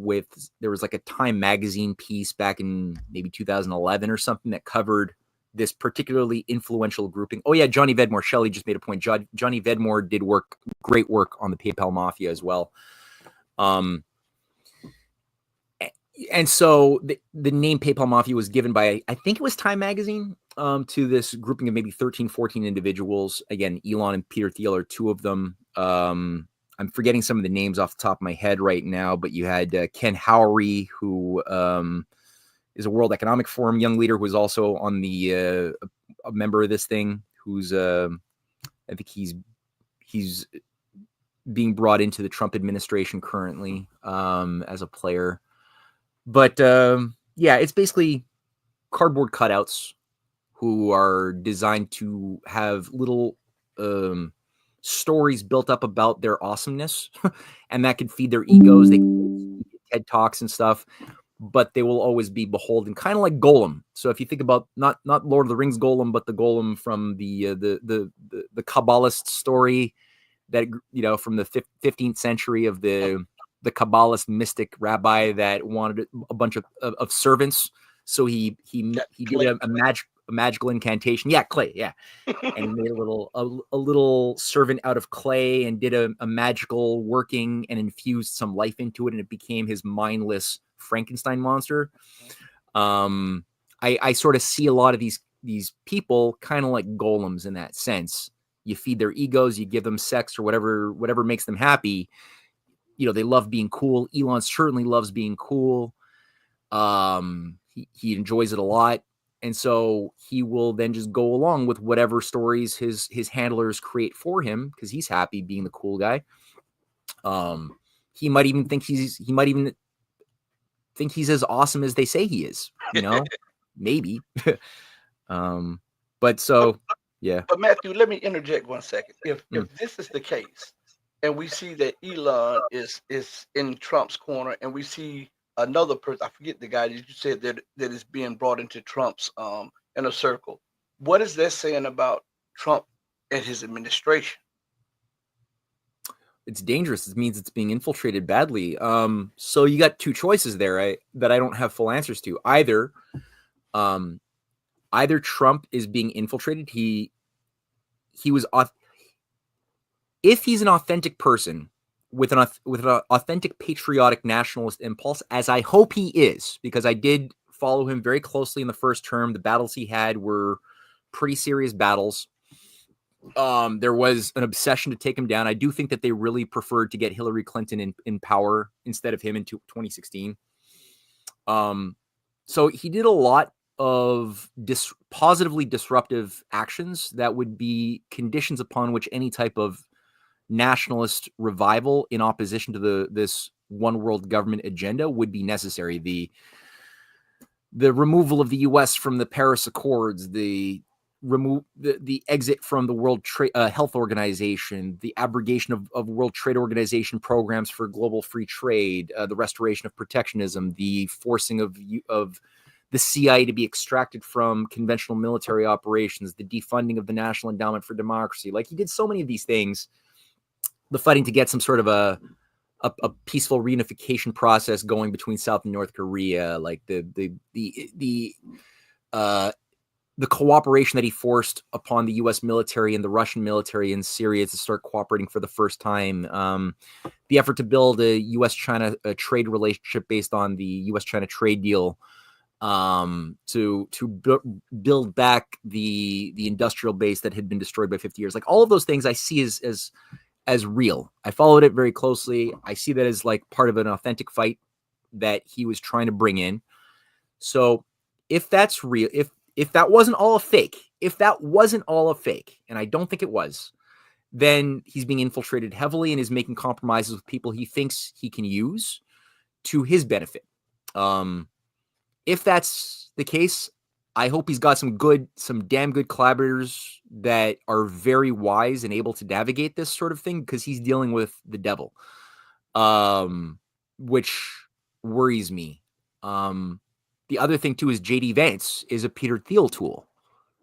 There was like a Time Magazine piece back in maybe 2011 or something that covered this particularly influential grouping. Oh yeah, Johnny Vedmore. Shelley just made a point. Johnny Vedmore did great work on the PayPal Mafia as well. And so the name PayPal Mafia was given by, I think it was Time Magazine, to this grouping of maybe 13, 14 individuals. Again, Elon and Peter Thiel are two of them. I'm forgetting some of the names off the top of my head right now, but you had Ken Howery, who is a World Economic Forum young leader who is also on a member of this thing, who's I think he's being brought into the Trump administration currently as a player. But yeah, it's basically cardboard cutouts who are designed to have little stories built up about their awesomeness, and that can feed their egos. They can TED Talks and stuff, but they will always be beholden, kind of like Golem. So if you think about not Lord of the Rings Golem, but the Golem from the Kabbalist story that from the 15th century of the Kabbalist mystic rabbi that wanted a bunch of servants. So he did a magical incantation. Yeah, clay. Yeah. And he made a little servant out of clay and did a magical working and infused some life into it. And it became his mindless Frankenstein monster. I sort of see a lot of these people kind of like golems in that sense. You feed their egos, you give them sex or whatever makes them happy. They love being cool. Elon certainly loves being cool. He enjoys it a lot. And so he will then just go along with whatever stories his handlers create for him because he's happy being the cool guy. He might even think he's as awesome as they say he is, maybe. But so, yeah. But Matthew, let me interject 1 second. If this is the case, and we see that Elon is in Trump's corner, and we see another person, I forget the guy that you said that is being brought into Trump's inner circle. What is that saying about Trump and his administration? It's dangerous. It means it's being infiltrated badly. So you got two choices there that I don't have full answers to. Either Trump is being infiltrated. He was, if he's an authentic person, with an authentic patriotic nationalist impulse, as I hope he is, because I did follow him very closely in the first term. The battles he had were pretty serious battles. There was an obsession to take him down. I do think that they really preferred to get Hillary Clinton in power instead of him in 2016. So he did a lot of positively disruptive actions that would be conditions upon which any type of nationalist revival in opposition to this one world government agenda would be necessary. The removal of the U.S. from the Paris Accords, the exit from the World Health Organization, the abrogation of World Trade Organization programs for global free trade, the restoration of protectionism, the forcing of the CIA to be extracted from conventional military operations, the defunding of the National Endowment for Democracy. Like, he did so many of these things. The fighting to get some sort of a peaceful reunification process going between South and North Korea, like the cooperation that he forced upon the U.S. military and the Russian military in Syria to start cooperating for the first time. The effort to build a U.S.-China trade relationship based on the U.S.-China trade deal, to build back the industrial base that had been destroyed by 50 years. Like, all of those things I see as real. I followed it very closely. I see that as like part of an authentic fight that he was trying to bring in. So if that's real, if that wasn't all a fake, and I don't think it was, then he's being infiltrated heavily and is making compromises with people he thinks he can use to his benefit. If that's the case, I hope he's got some damn good collaborators that are very wise and able to navigate this sort of thing, because he's dealing with the devil, which worries me. The other thing too is JD Vance is a Peter Thiel tool,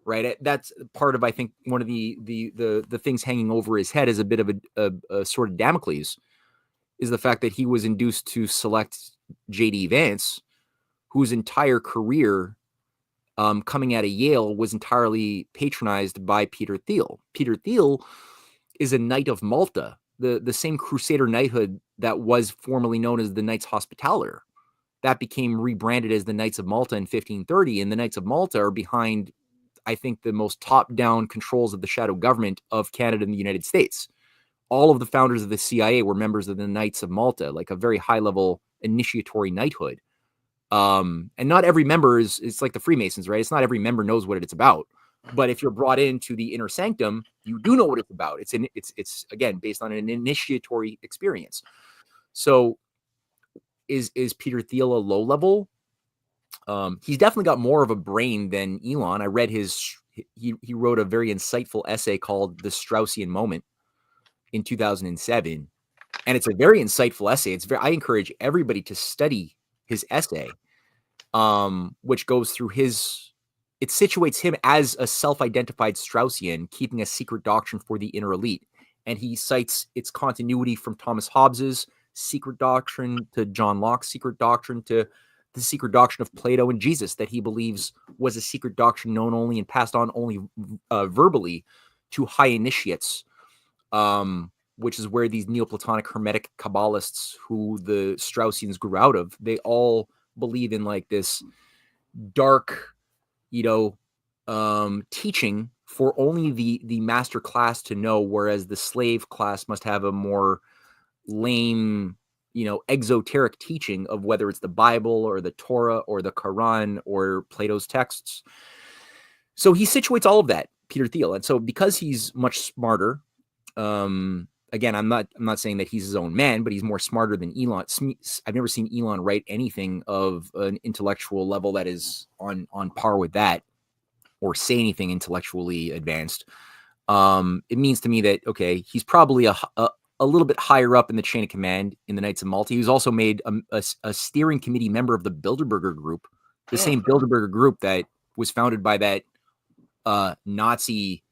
right? That's part of, I think, one of the things hanging over his head as a bit of a sort of Damocles, is the fact that he was induced to select JD Vance, whose entire career coming out of Yale was entirely patronized by Peter Thiel. Peter Thiel is a Knight of Malta, the same Crusader knighthood that was formerly known as the Knights Hospitaller. That became rebranded as the Knights of Malta in 1530, and the Knights of Malta are behind, I think, the most top-down controls of the shadow government of Canada and the United States. All of the founders of the CIA were members of the Knights of Malta, like a very high-level initiatory knighthood. And not every member it's like the Freemasons, right? It's not every member knows what it's about. But if you're brought into the inner sanctum, you do know what it's about. It's again based on an initiatory experience. So is Peter Thiel a low level? He's definitely got more of a brain than Elon. I read he wrote a very insightful essay called The Straussian Moment in 2007. And it's a very insightful essay. I encourage everybody to study his essay, which goes through it situates him as a self-identified Straussian, keeping a secret doctrine for the inner elite. And he cites its continuity from Thomas Hobbes's secret doctrine to John Locke's secret doctrine to the secret doctrine of Plato and Jesus, that he believes was a secret doctrine known only and passed on only verbally to high initiates, which is where these Neoplatonic Hermetic Kabbalists, who the Straussians grew out of, they all believe in like this dark, teaching for only the master class to know, whereas the slave class must have a more lame, exoteric teaching of whether it's the Bible or the Torah or the Quran or Plato's texts. So he situates all of that, Peter Thiel. And so because he's much smarter, again, I'm not saying that he's his own man, but he's more smarter than Elon. I've never seen Elon write anything of an intellectual level that is on par with that, or say anything intellectually advanced. It means to me that, okay, he's probably a little bit higher up in the chain of command in the Knights of Malta. He was also made a steering committee member of the Bilderberger Group, the same Bilderberger Group that was founded by that former Nazi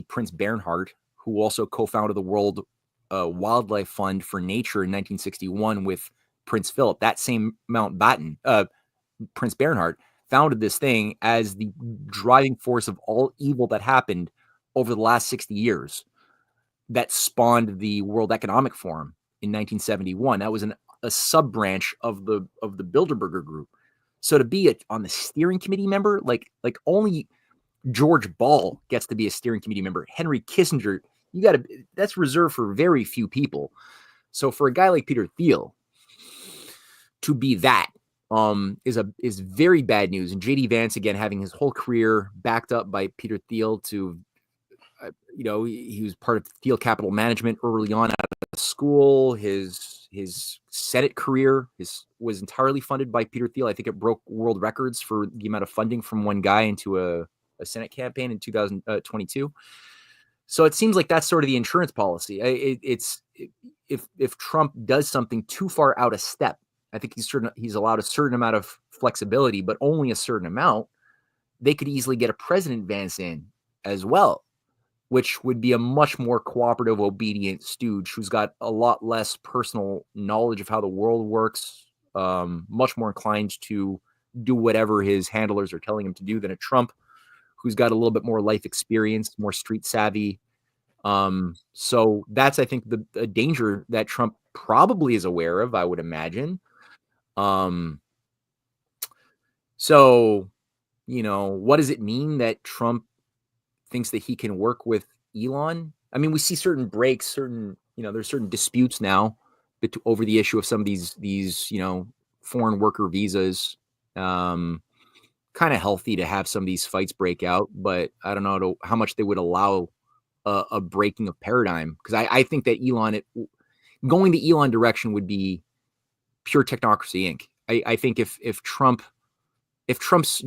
Prince Bernhard, who also co-founded the World Wildlife Fund for Nature in 1961 with Prince Philip. That same Mountbatten, Prince Bernhard, founded this thing as the driving force of all evil that happened over the last 60 years. that spawned the World Economic Forum in 1971. That was a sub branch of the Bilderberger Group. So to be on the steering committee member, like only George Ball gets to be a steering committee member. Henry Kissinger, that's reserved for very few people. So for a guy like Peter Thiel to be that is very bad news. And JD Vance, again, having his whole career backed up by Peter Thiel to, he was part of Thiel Capital Management early on out of school. His Senate career was entirely funded by Peter Thiel. I think it broke world records for the amount of funding from one guy into a Senate campaign in 2022. So it seems like that's sort of the insurance policy. If Trump does something too far out of step, I think he's allowed a certain amount of flexibility, but only a certain amount. They could easily get a President Vance in as well, which would be a much more cooperative, obedient stooge who's got a lot less personal knowledge of how the world works, much more inclined to do whatever his handlers are telling him to do than a Trump who's got a little bit more life experience, more street savvy. So that's, I think, the danger that Trump probably is aware of, I would imagine. So, what does it mean that Trump thinks that he can work with Elon? I mean, we see certain breaks, there's certain disputes now over the issue of some of these foreign worker visas. Kind of healthy to have some of these fights break out, but I don't know how much they would allow a breaking of paradigm, because I think that going the Elon direction would be pure Technocracy Inc. I think if Trump's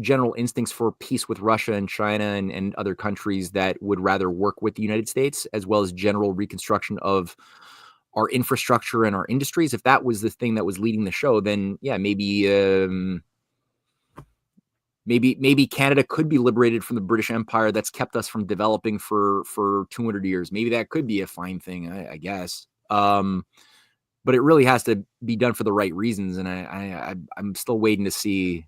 general instincts for peace with Russia and China and other countries that would rather work with the United States, as well as general reconstruction of our infrastructure and our industries, if that was the thing that was leading the show, then yeah, maybe Canada could be liberated from the British Empire that's kept us from developing for 200 years. Maybe that could be a fine thing, I guess. But it really has to be done for the right reasons, and I'm still waiting to see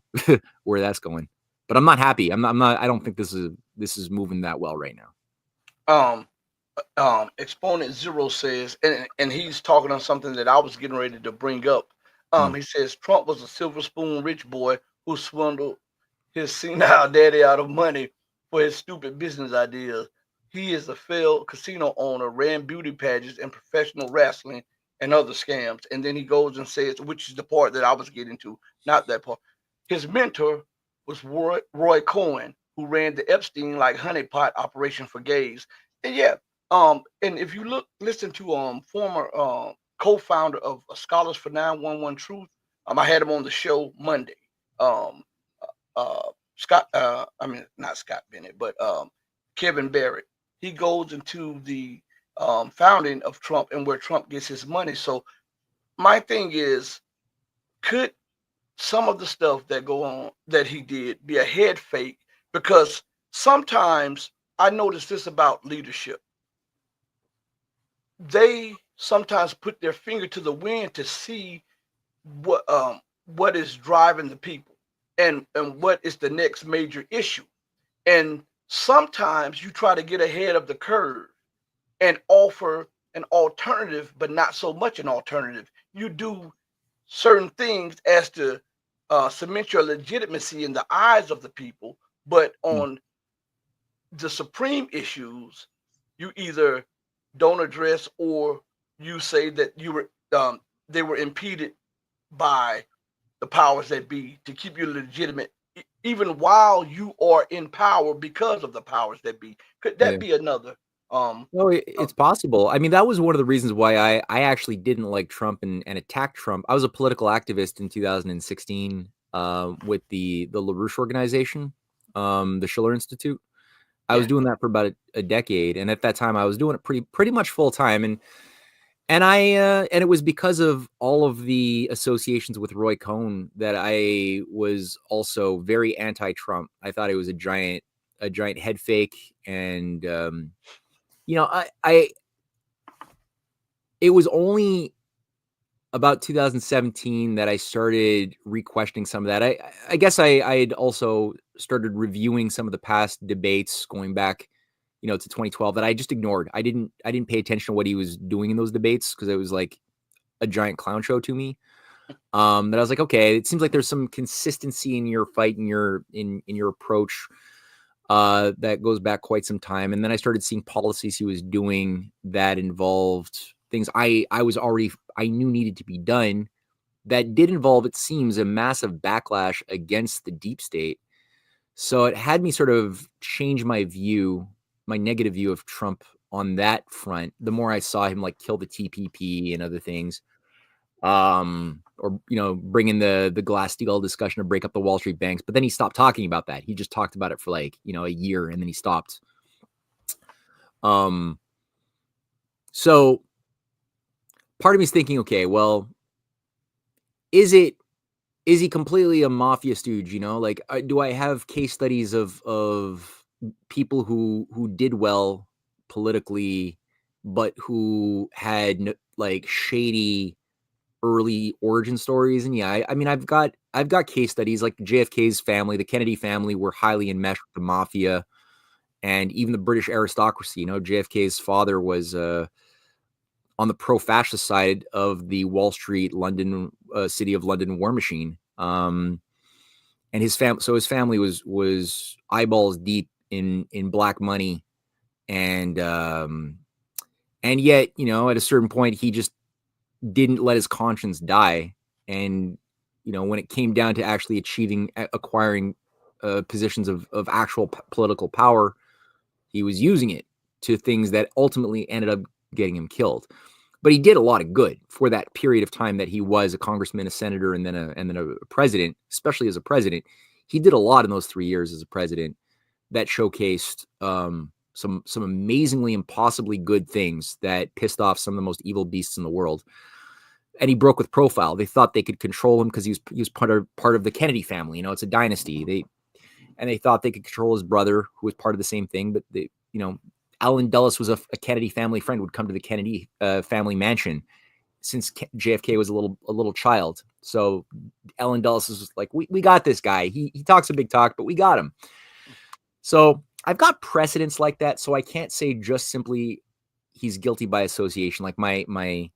where that's going. But I'm not happy. I'm not. I don't think this is moving that well right now. Exponent Zero says, and he's talking on something that I was getting ready to bring up. He says Trump was a silver spoon rich boy who swindled his senile daddy out of money for his stupid business ideas. He is a failed casino owner, ran beauty pageants and professional wrestling and other scams. And then he goes and says, which is the part that I was getting to, not that part. His mentor was Roy Cohen, who ran the Epstein like honeypot operation for gays. And yeah, and if you listen to former co-founder of Scholars for 911 Truth, I had him on the show Monday. Not Scott Bennett, but Kevin Barrett. He goes into the founding of Trump and where Trump gets his money. So my thing is, could some of the stuff that go on that he did be a head fake? Because sometimes I notice this about leadership. They sometimes put their finger to the wind to see what is driving the people and what is the next major issue. And sometimes you try to get ahead of the curve and offer an alternative, but not so much an alternative. You do certain things as to cement your legitimacy in the eyes of the people, but on the supreme issues, you either don't address or you say that they were impeded by the powers that be to keep you legitimate, even while you are in power because of the powers that be. Could that be another? No, it's possible. I mean, that was one of the reasons why I actually didn't like Trump and attacked Trump. I was a political activist in 2016 with the LaRouche organization, the Schiller Institute. I was doing that for about a decade, and at that time, I was doing it pretty much full time. And it was because of all of the associations with Roy Cohn that I was also very anti-Trump. I thought it was a giant head fake, and it was only about 2017 that I started re-questioning some of that. I guess I had also started reviewing some of the past debates going back to 2012 that I just ignored. I didn't pay attention to what he was doing in those debates because it was like a giant clown show to me. That I was like, okay, it seems like there's some consistency in your fight and in your approach that goes back quite some time. And then I started seeing policies he was doing that involved things I knew needed to be done that did involve, it seems, a massive backlash against the deep state. So it had me sort of change my negative view of Trump on that front. The more I saw him like kill the TPP and other things, or bring in the Glass-Steagall discussion to break up the Wall Street banks, but then he stopped talking about that. He just talked about it for like a year, and then he stopped. So part of me is thinking, okay, well, is he completely a mafia stooge? Like, do I have case studies of people who did well politically, but who had like shady early origin stories? And yeah, I mean, I've got case studies like JFK's family, the Kennedy family were highly enmeshed with the mafia, and even the British aristocracy. JFK's father was on the pro-fascist side of the Wall Street, City of London war machine. And his family was eyeballs deep in black money, and yet at a certain point he just didn't let his conscience die. And when it came down to actually acquiring positions of actual political power, he was using it to things that ultimately ended up getting him killed. But he did a lot of good for that period of time that he was a congressman, a senator, and then a president. Especially as a president, he did a lot in those 3 years as a president that showcased some amazingly, impossibly good things that pissed off some of the most evil beasts in the world. And he broke with profile. They thought they could control him because he was part of the Kennedy family. It's a dynasty. They thought they could control his brother, who was part of the same thing. But Allen Dulles was a Kennedy family friend, would come to the Kennedy family mansion since JFK was a little child. So Allen Dulles was like, we got this guy. He talks a big talk, but we got him. So I've got precedents like that. So I can't say just simply he's guilty by association. Like my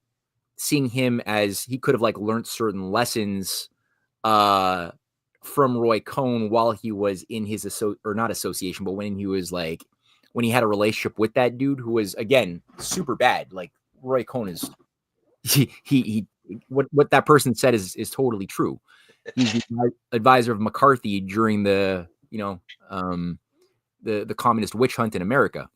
seeing him as he could have like learned certain lessons from Roy Cohn while he was in his not association, but when he had a relationship with that dude who was, again, super bad. Like Roy Cohn is, he what that person said is totally true. He's the advisor of McCarthy during the communist witch hunt in America.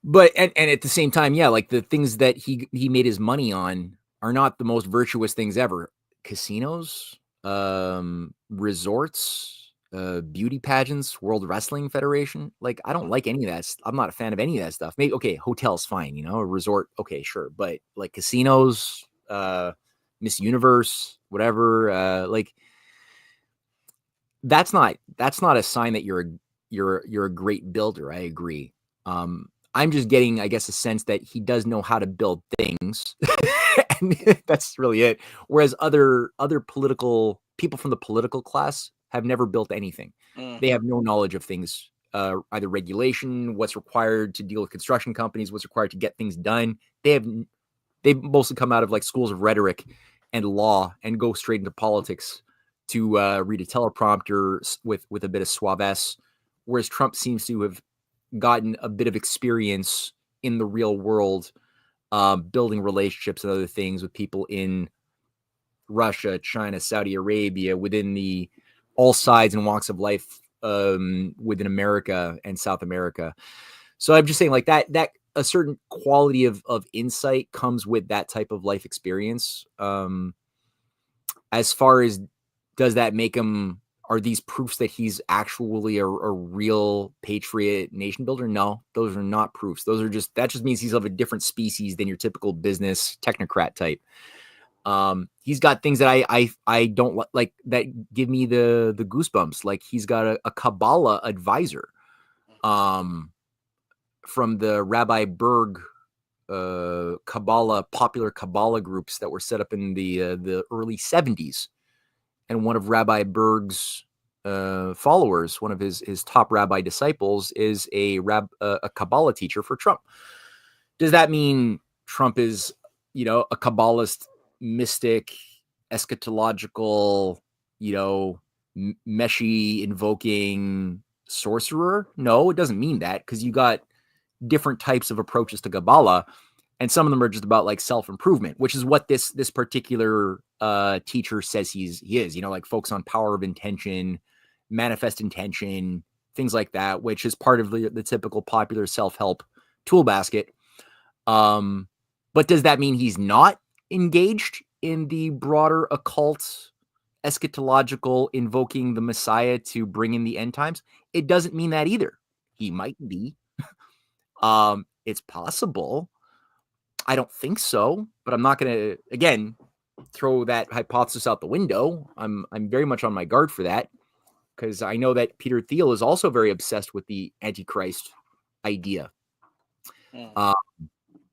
But and at the same time, yeah, like the things that he made his money on are not the most virtuous things ever. Casinos, resorts, beauty pageants, World Wrestling Federation. Like, I don't like any of that. I'm not a fan of any of that stuff. Maybe, okay, hotels, fine, a resort, okay, sure. But like casinos, Miss Universe, whatever, like that's not a sign that you're a great builder. I agree. I'm just getting, I guess, a sense that he does know how to build things. And that's really it. Whereas other political people from the political class have never built anything. Mm-hmm. They have no knowledge of things, either regulation, what's required to deal with construction companies, what's required to get things done. They've mostly come out of like schools of rhetoric and law and go straight into politics to read a teleprompter with a bit of suavesse. Whereas Trump seems to have gotten a bit of experience in the real world, building relationships and other things with people in Russia, China, Saudi Arabia, within all sides and walks of life within America and South America. So I'm just saying like that a certain quality of insight comes with that type of life experience. As far as does that make him, are these proofs that he's actually a real patriot nation builder? No, those are not proofs. That just means he's of a different species than your typical business technocrat type. He's got things that I don't like that give me the goosebumps. Like he's got a Kabbalah advisor, from the Rabbi Berg, popular Kabbalah groups that were set up in the early 70s. And one of Rabbi Berg's followers, one of his top rabbi disciples, is a Kabbalah teacher for Trump. Does that mean Trump is, a Kabbalist, mystic, eschatological, Meshi invoking sorcerer? No, it doesn't mean that, because you got different types of approaches to Kabbalah, and some of them are just about like self-improvement, which is what this particular teacher says he is, like focus on power of intention, manifest intention, things like that, which is part of the typical popular self-help tool basket. But does that mean he's not engaged in the broader occult, eschatological, invoking the Messiah to bring in the end times? It doesn't mean that either. He might be. It's possible. I don't think so, but I'm not going to, again, throw that hypothesis out the window. I'm very much on my guard for that, because I know that Peter Thiel is also very obsessed with the Antichrist idea.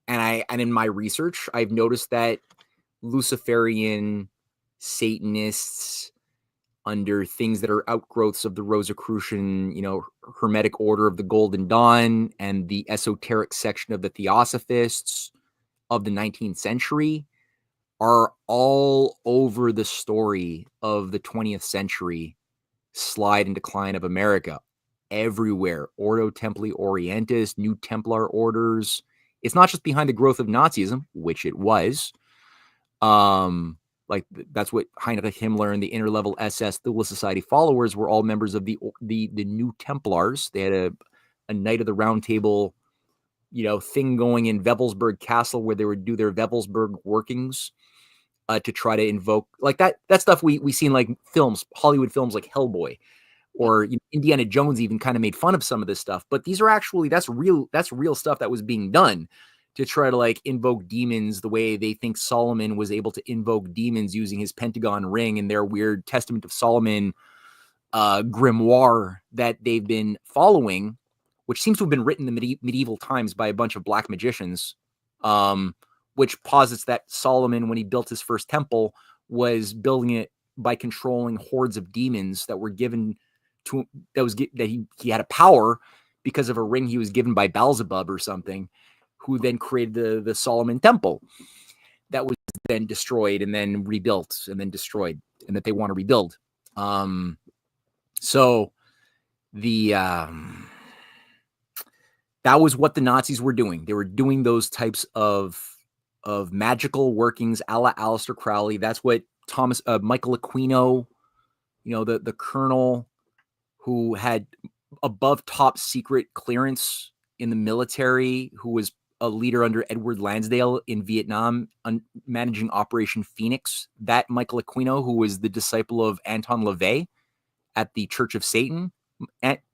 And in my research, I've noticed that Luciferian Satanists, under things that are outgrowths of the Rosicrucian, Hermetic Order of the Golden Dawn, and the esoteric section of the Theosophists of the 19th century, are all over the story of the 20th century slide and decline of America. Everywhere. Ordo Templi Orientis, New Templar orders. It's not just behind the growth of Nazism, which it was. Like that's what Heinrich Himmler and the inner level SS Thule Society followers were all members of the New Templars. They had a Knight of the Round Table, thing going in Wewelsburg Castle, where they would do their Wewelsburg workings to try to invoke like that stuff we see in like films, Hollywood films like Hellboy, or Indiana Jones even kind of made fun of some of this stuff. But these are actually, that's real stuff that was being done to try to like invoke demons the way they think Solomon was able to invoke demons using his Pentagon ring and their weird Testament of Solomon grimoire that they've been following, which seems to have been written in the medieval times by a bunch of black magicians, which posits that Solomon, when he built his first temple, was building it by controlling hordes of demons that were given to that he had a power because of a ring he was given by Beelzebub or something, who then created the Solomon Temple that was then destroyed and then rebuilt and then destroyed, and that they want to rebuild. So the that was what the Nazis were doing. They were doing those types of magical workings a la Aleister Crowley. That's what Michael Aquino, the colonel who had above top secret clearance in the military, who was a leader under Edward Lansdale in Vietnam, managing Operation Phoenix. That Michael Aquino, who was the disciple of Anton LaVey at the Church of Satan.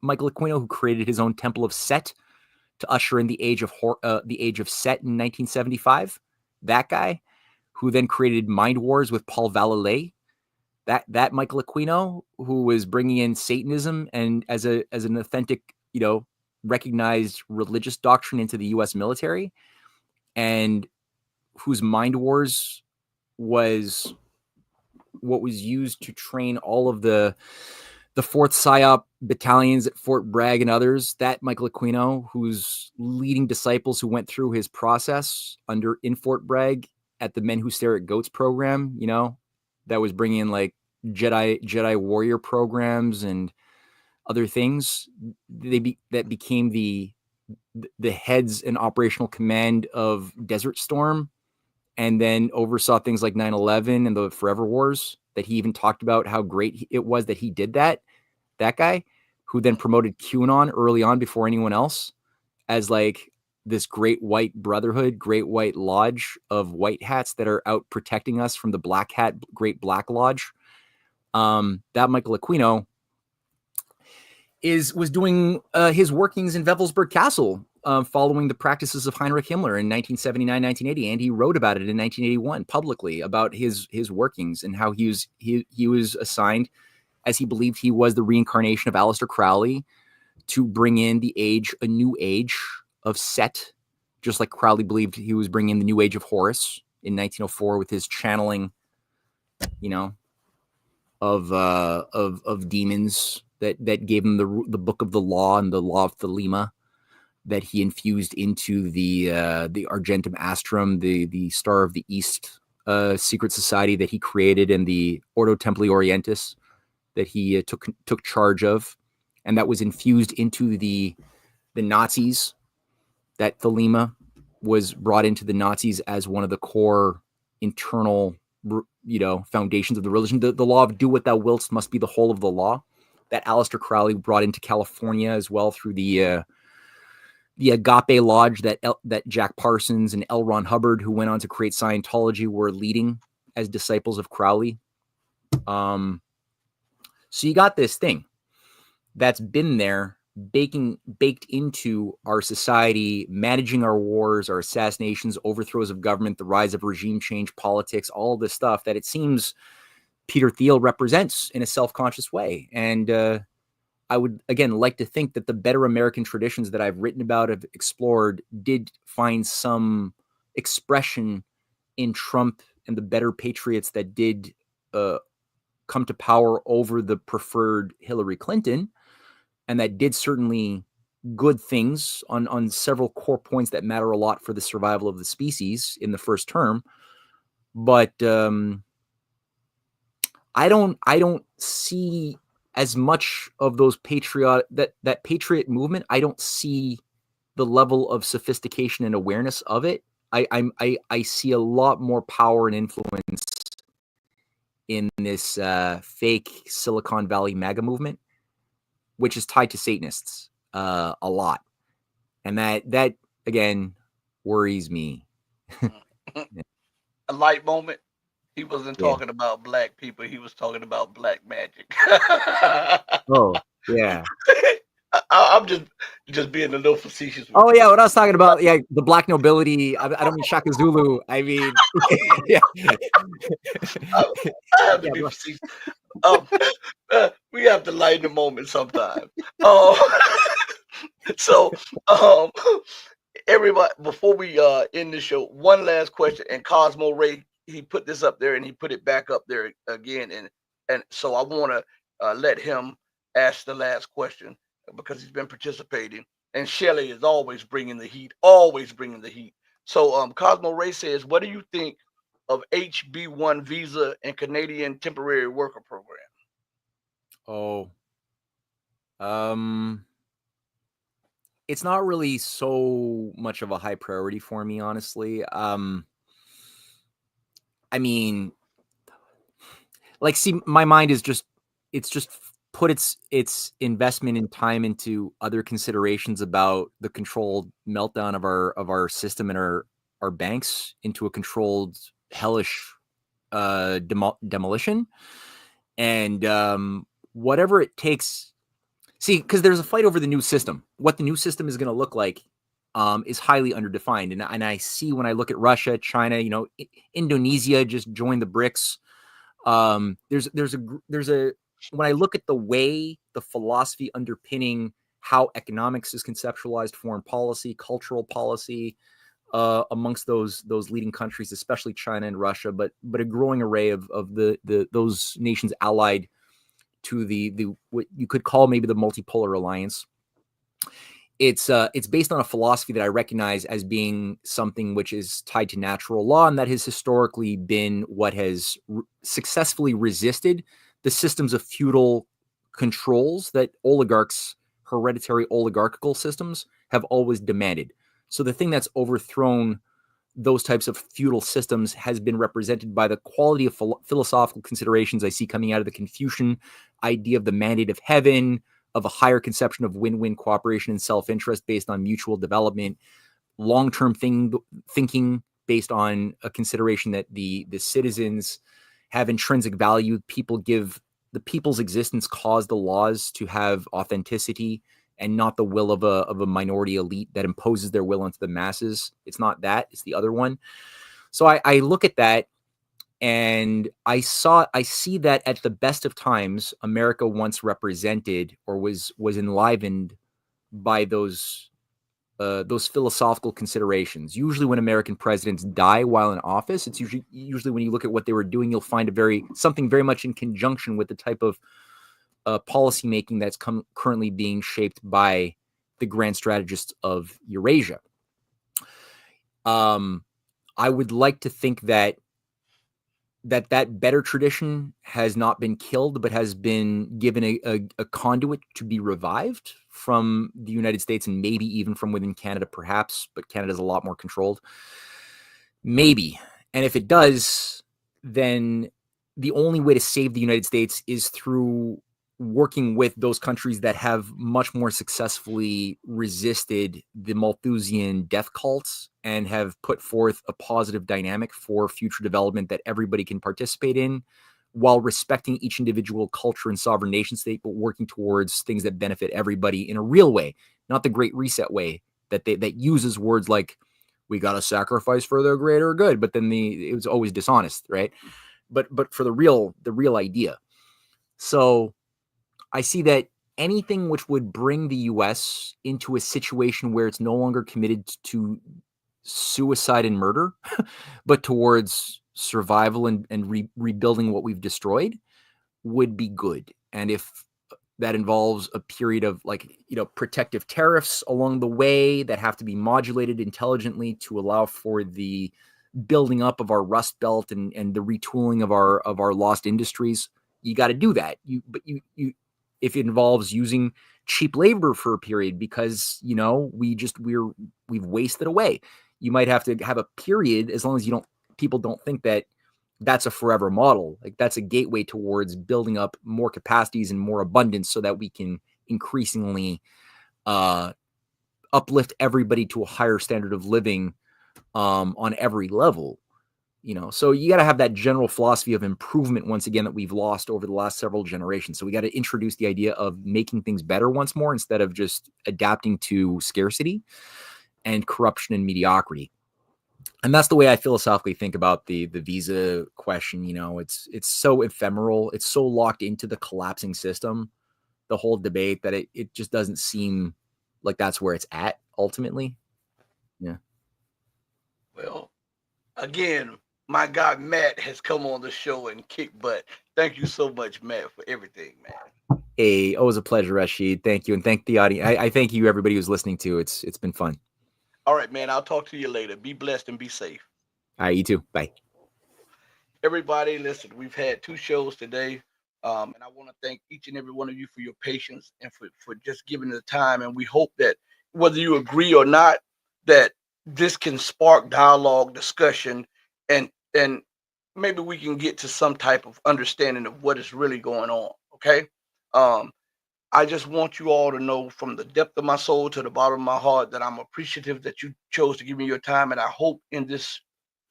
Michael Aquino, who created his own Temple of Set to usher in the age of Set in 1975. That guy, who then created Mind Wars with Paul Valéry. That Michael Aquino, who was bringing in Satanism and as an authentic, recognized religious doctrine into the U.S. military, and whose Mind Wars was what was used to train all of the 4th PSYOP battalions at Fort Bragg and others. That Michael Aquino, who's leading disciples who went through his process in Fort Bragg at the Men Who Stare at Goats program, that was bringing in like Jedi warrior programs and other things. That became the heads and operational command of Desert Storm, and then oversaw things like 9/11 and the Forever Wars, that he even talked about how great it was that he did that. That guy, who then promoted QAnon early on before anyone else as like this great white brotherhood, great white lodge of white hats that are out protecting us from the black hat, great black lodge. That Michael Aquino was doing his workings in Wewelsburg Castle, following the practices of Heinrich Himmler in 1979, 1980, and he wrote about it in 1981 publicly about his workings and how he was assigned, as he believed he was the reincarnation of Aleister Crowley, to bring in a new age of Set, just like Crowley believed he was bringing in the new age of Horus in 1904 with his channeling, of demons that gave him the book of the law and the law of Thelema that he infused into the Argentum Astrum, the Star of the East secret society that he created, and the Ordo Templi Orientis that he took charge of, and that was infused into the Nazis. That Thelema was brought into the Nazis as one of the core internal, foundations of the religion. The law of do what thou wilt must be the whole of the law. That Aleister Crowley brought into California as well through the Agape Lodge that Jack Parsons and L. Ron Hubbard, who went on to create Scientology, were leading as disciples of Crowley. So you got this thing that's been there, baked into our society, managing our wars, our assassinations, overthrows of government, the rise of regime change, politics, all this stuff that it seems Peter Thiel represents in a self-conscious way. And I would, again, like to think that the better American traditions that I've written about, have explored, did find some expression in Trump and the better patriots that did come to power over the preferred Hillary Clinton, and that did certainly good things on several core points that matter a lot for the survival of the species in the first term. But I don't see as much of those that patriot movement. I don't see the level of sophistication and awareness of it. I see a lot more power and influence in this fake Silicon Valley MAGA movement, which is tied to Satanists a lot. And that again worries me. A light moment. He wasn't talking about black people. He was talking about black magic. Oh, yeah. I'm just being a little facetious. Oh, yeah. What I was talking about, the black nobility. I don't mean Shaka Zulu. I mean, yeah. I have to be facetious. We have to lighten the moment sometime. So, everybody, before we end the show, one last question. And Cosmo Ray, he put this up there and he put it back up there again, and so I want to let him ask the last question because he's been participating. And Shelley is always bringing the heat, So, Cosmo Ray says, "What do you think of HB1 visa and Canadian temporary worker program?" Oh, it's not really so much of a high priority for me, honestly. I mean, see, my mind is just put its investment in time into other considerations about the controlled meltdown of our system and our banks into a controlled hellish demolition, and whatever it takes. See, because there's a fight over the new system. What the new system is going to look like is highly underdefined. And I see when I look at Russia, China, Indonesia just joined the BRICS. There's a when I look at the way, the philosophy underpinning how economics is conceptualized, foreign policy, cultural policy, amongst those leading countries, especially China and Russia, but a growing array of those nations allied to the what you could call maybe the multipolar alliance. It's based on a philosophy that I recognize as being something which is tied to natural law, and that has historically been what has successfully resisted the systems of feudal controls that hereditary oligarchical systems have always demanded. So the thing that's overthrown those types of feudal systems has been represented by the quality of philosophical considerations I see coming out of the Confucian idea of the mandate of heaven, of a higher conception of win-win cooperation and self-interest based on mutual development, long-term thinking based on a consideration that the citizens have intrinsic value. The people's existence cause the laws to have authenticity and not the will of a minority elite that imposes their will onto the masses. It's not that, it's the other one. So I look at that and I see that at the best of times, America once represented or was enlivened by those those philosophical considerations. Usually when American presidents die while in office, it's usually when you look at what they were doing, you'll find something very much in conjunction with the type of policy making that's currently being shaped by the grand strategists of Eurasia. I would like to think that better tradition has not been killed, but has been given a conduit to be revived from the United States and maybe even from within Canada, perhaps, but Canada's a lot more controlled. Maybe. And if it does, then the only way to save the United States is through working with those countries that have much more successfully resisted the Malthusian death cults and have put forth a positive dynamic for future development that everybody can participate in, while respecting each individual culture and sovereign nation state, but working towards things that benefit everybody in a real way, not the Great Reset way that uses words like, we got to sacrifice for the greater good, but then it was always dishonest, right? But for the real idea. So I see that anything which would bring the U.S. into a situation where it's no longer committed to suicide and murder, but towards survival and rebuilding what we've destroyed would be good. And if that involves a period of protective tariffs along the way that have to be modulated intelligently to allow for the building up of our Rust Belt and the retooling of our lost industries, you got to do that. If it involves using cheap labor for a period because we've wasted away, you might have to have a period, as long as people don't think that that's a forever model. Like, that's a gateway towards building up more capacities and more abundance so that we can increasingly uplift everybody to a higher standard of living on every level. So you got to have that general philosophy of improvement once again that we've lost over the last several generations. So we got to introduce the idea of making things better once more, instead of just adapting to scarcity and corruption and mediocrity. And that's the way I philosophically think about the visa question. It's so ephemeral. It's so locked into the collapsing system, the whole debate, that it just doesn't seem like that's where it's at ultimately. Yeah. Well, again, my guy Matt has come on the show and kicked butt. Thank you so much, Matt, for everything, man. Hey, always a pleasure, Rashid. Thank you, and thank the audience. I thank you, everybody who's listening to. It's been fun. All right, man. I'll talk to you later. Be blessed and be safe. All right, you too. Bye. Everybody, listen, we've had 2 shows today, and I want to thank each and every one of you for your patience and for just giving the time. And we hope that whether you agree or not, that this can spark dialogue, discussion, and maybe we can get to some type of understanding of what is really going on. Okay. I just want you all to know from the depth of my soul to the bottom of my heart that I'm appreciative that you chose to give me your time. And I hope in this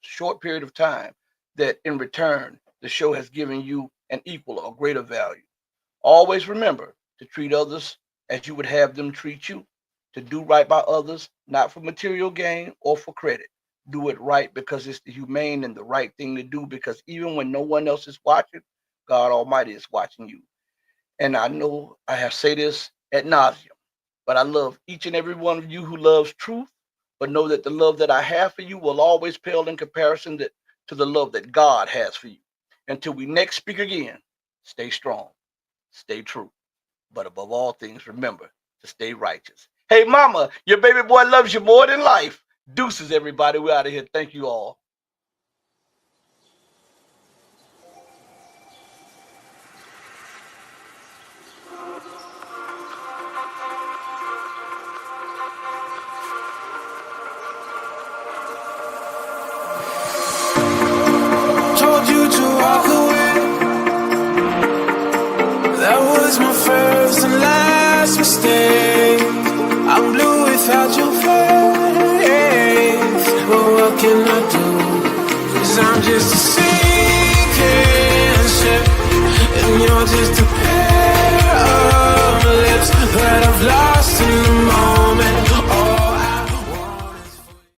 short period of time that in return, the show has given you an equal or greater value. Always remember to treat others as you would have them treat you, to do right by others, not for material gain or for credit. Do it right because it's the humane and the right thing to do, because even when no one else is watching, God Almighty is watching you. And I know I have said this ad nauseum, but I love each and every one of you who loves truth, but know that the love that I have for you will always pale in comparison to the love that God has for you. Until we next speak again, stay strong, stay true, but above all things, remember to stay righteous. Hey, mama, your baby boy loves you more than life. Deuces, everybody. We're out of here. Thank you all. Told you to walk away. That was my first and last mistake. I'm blue without your face. But what can I do? 'Cause I'm just a sinking ship, and you're just a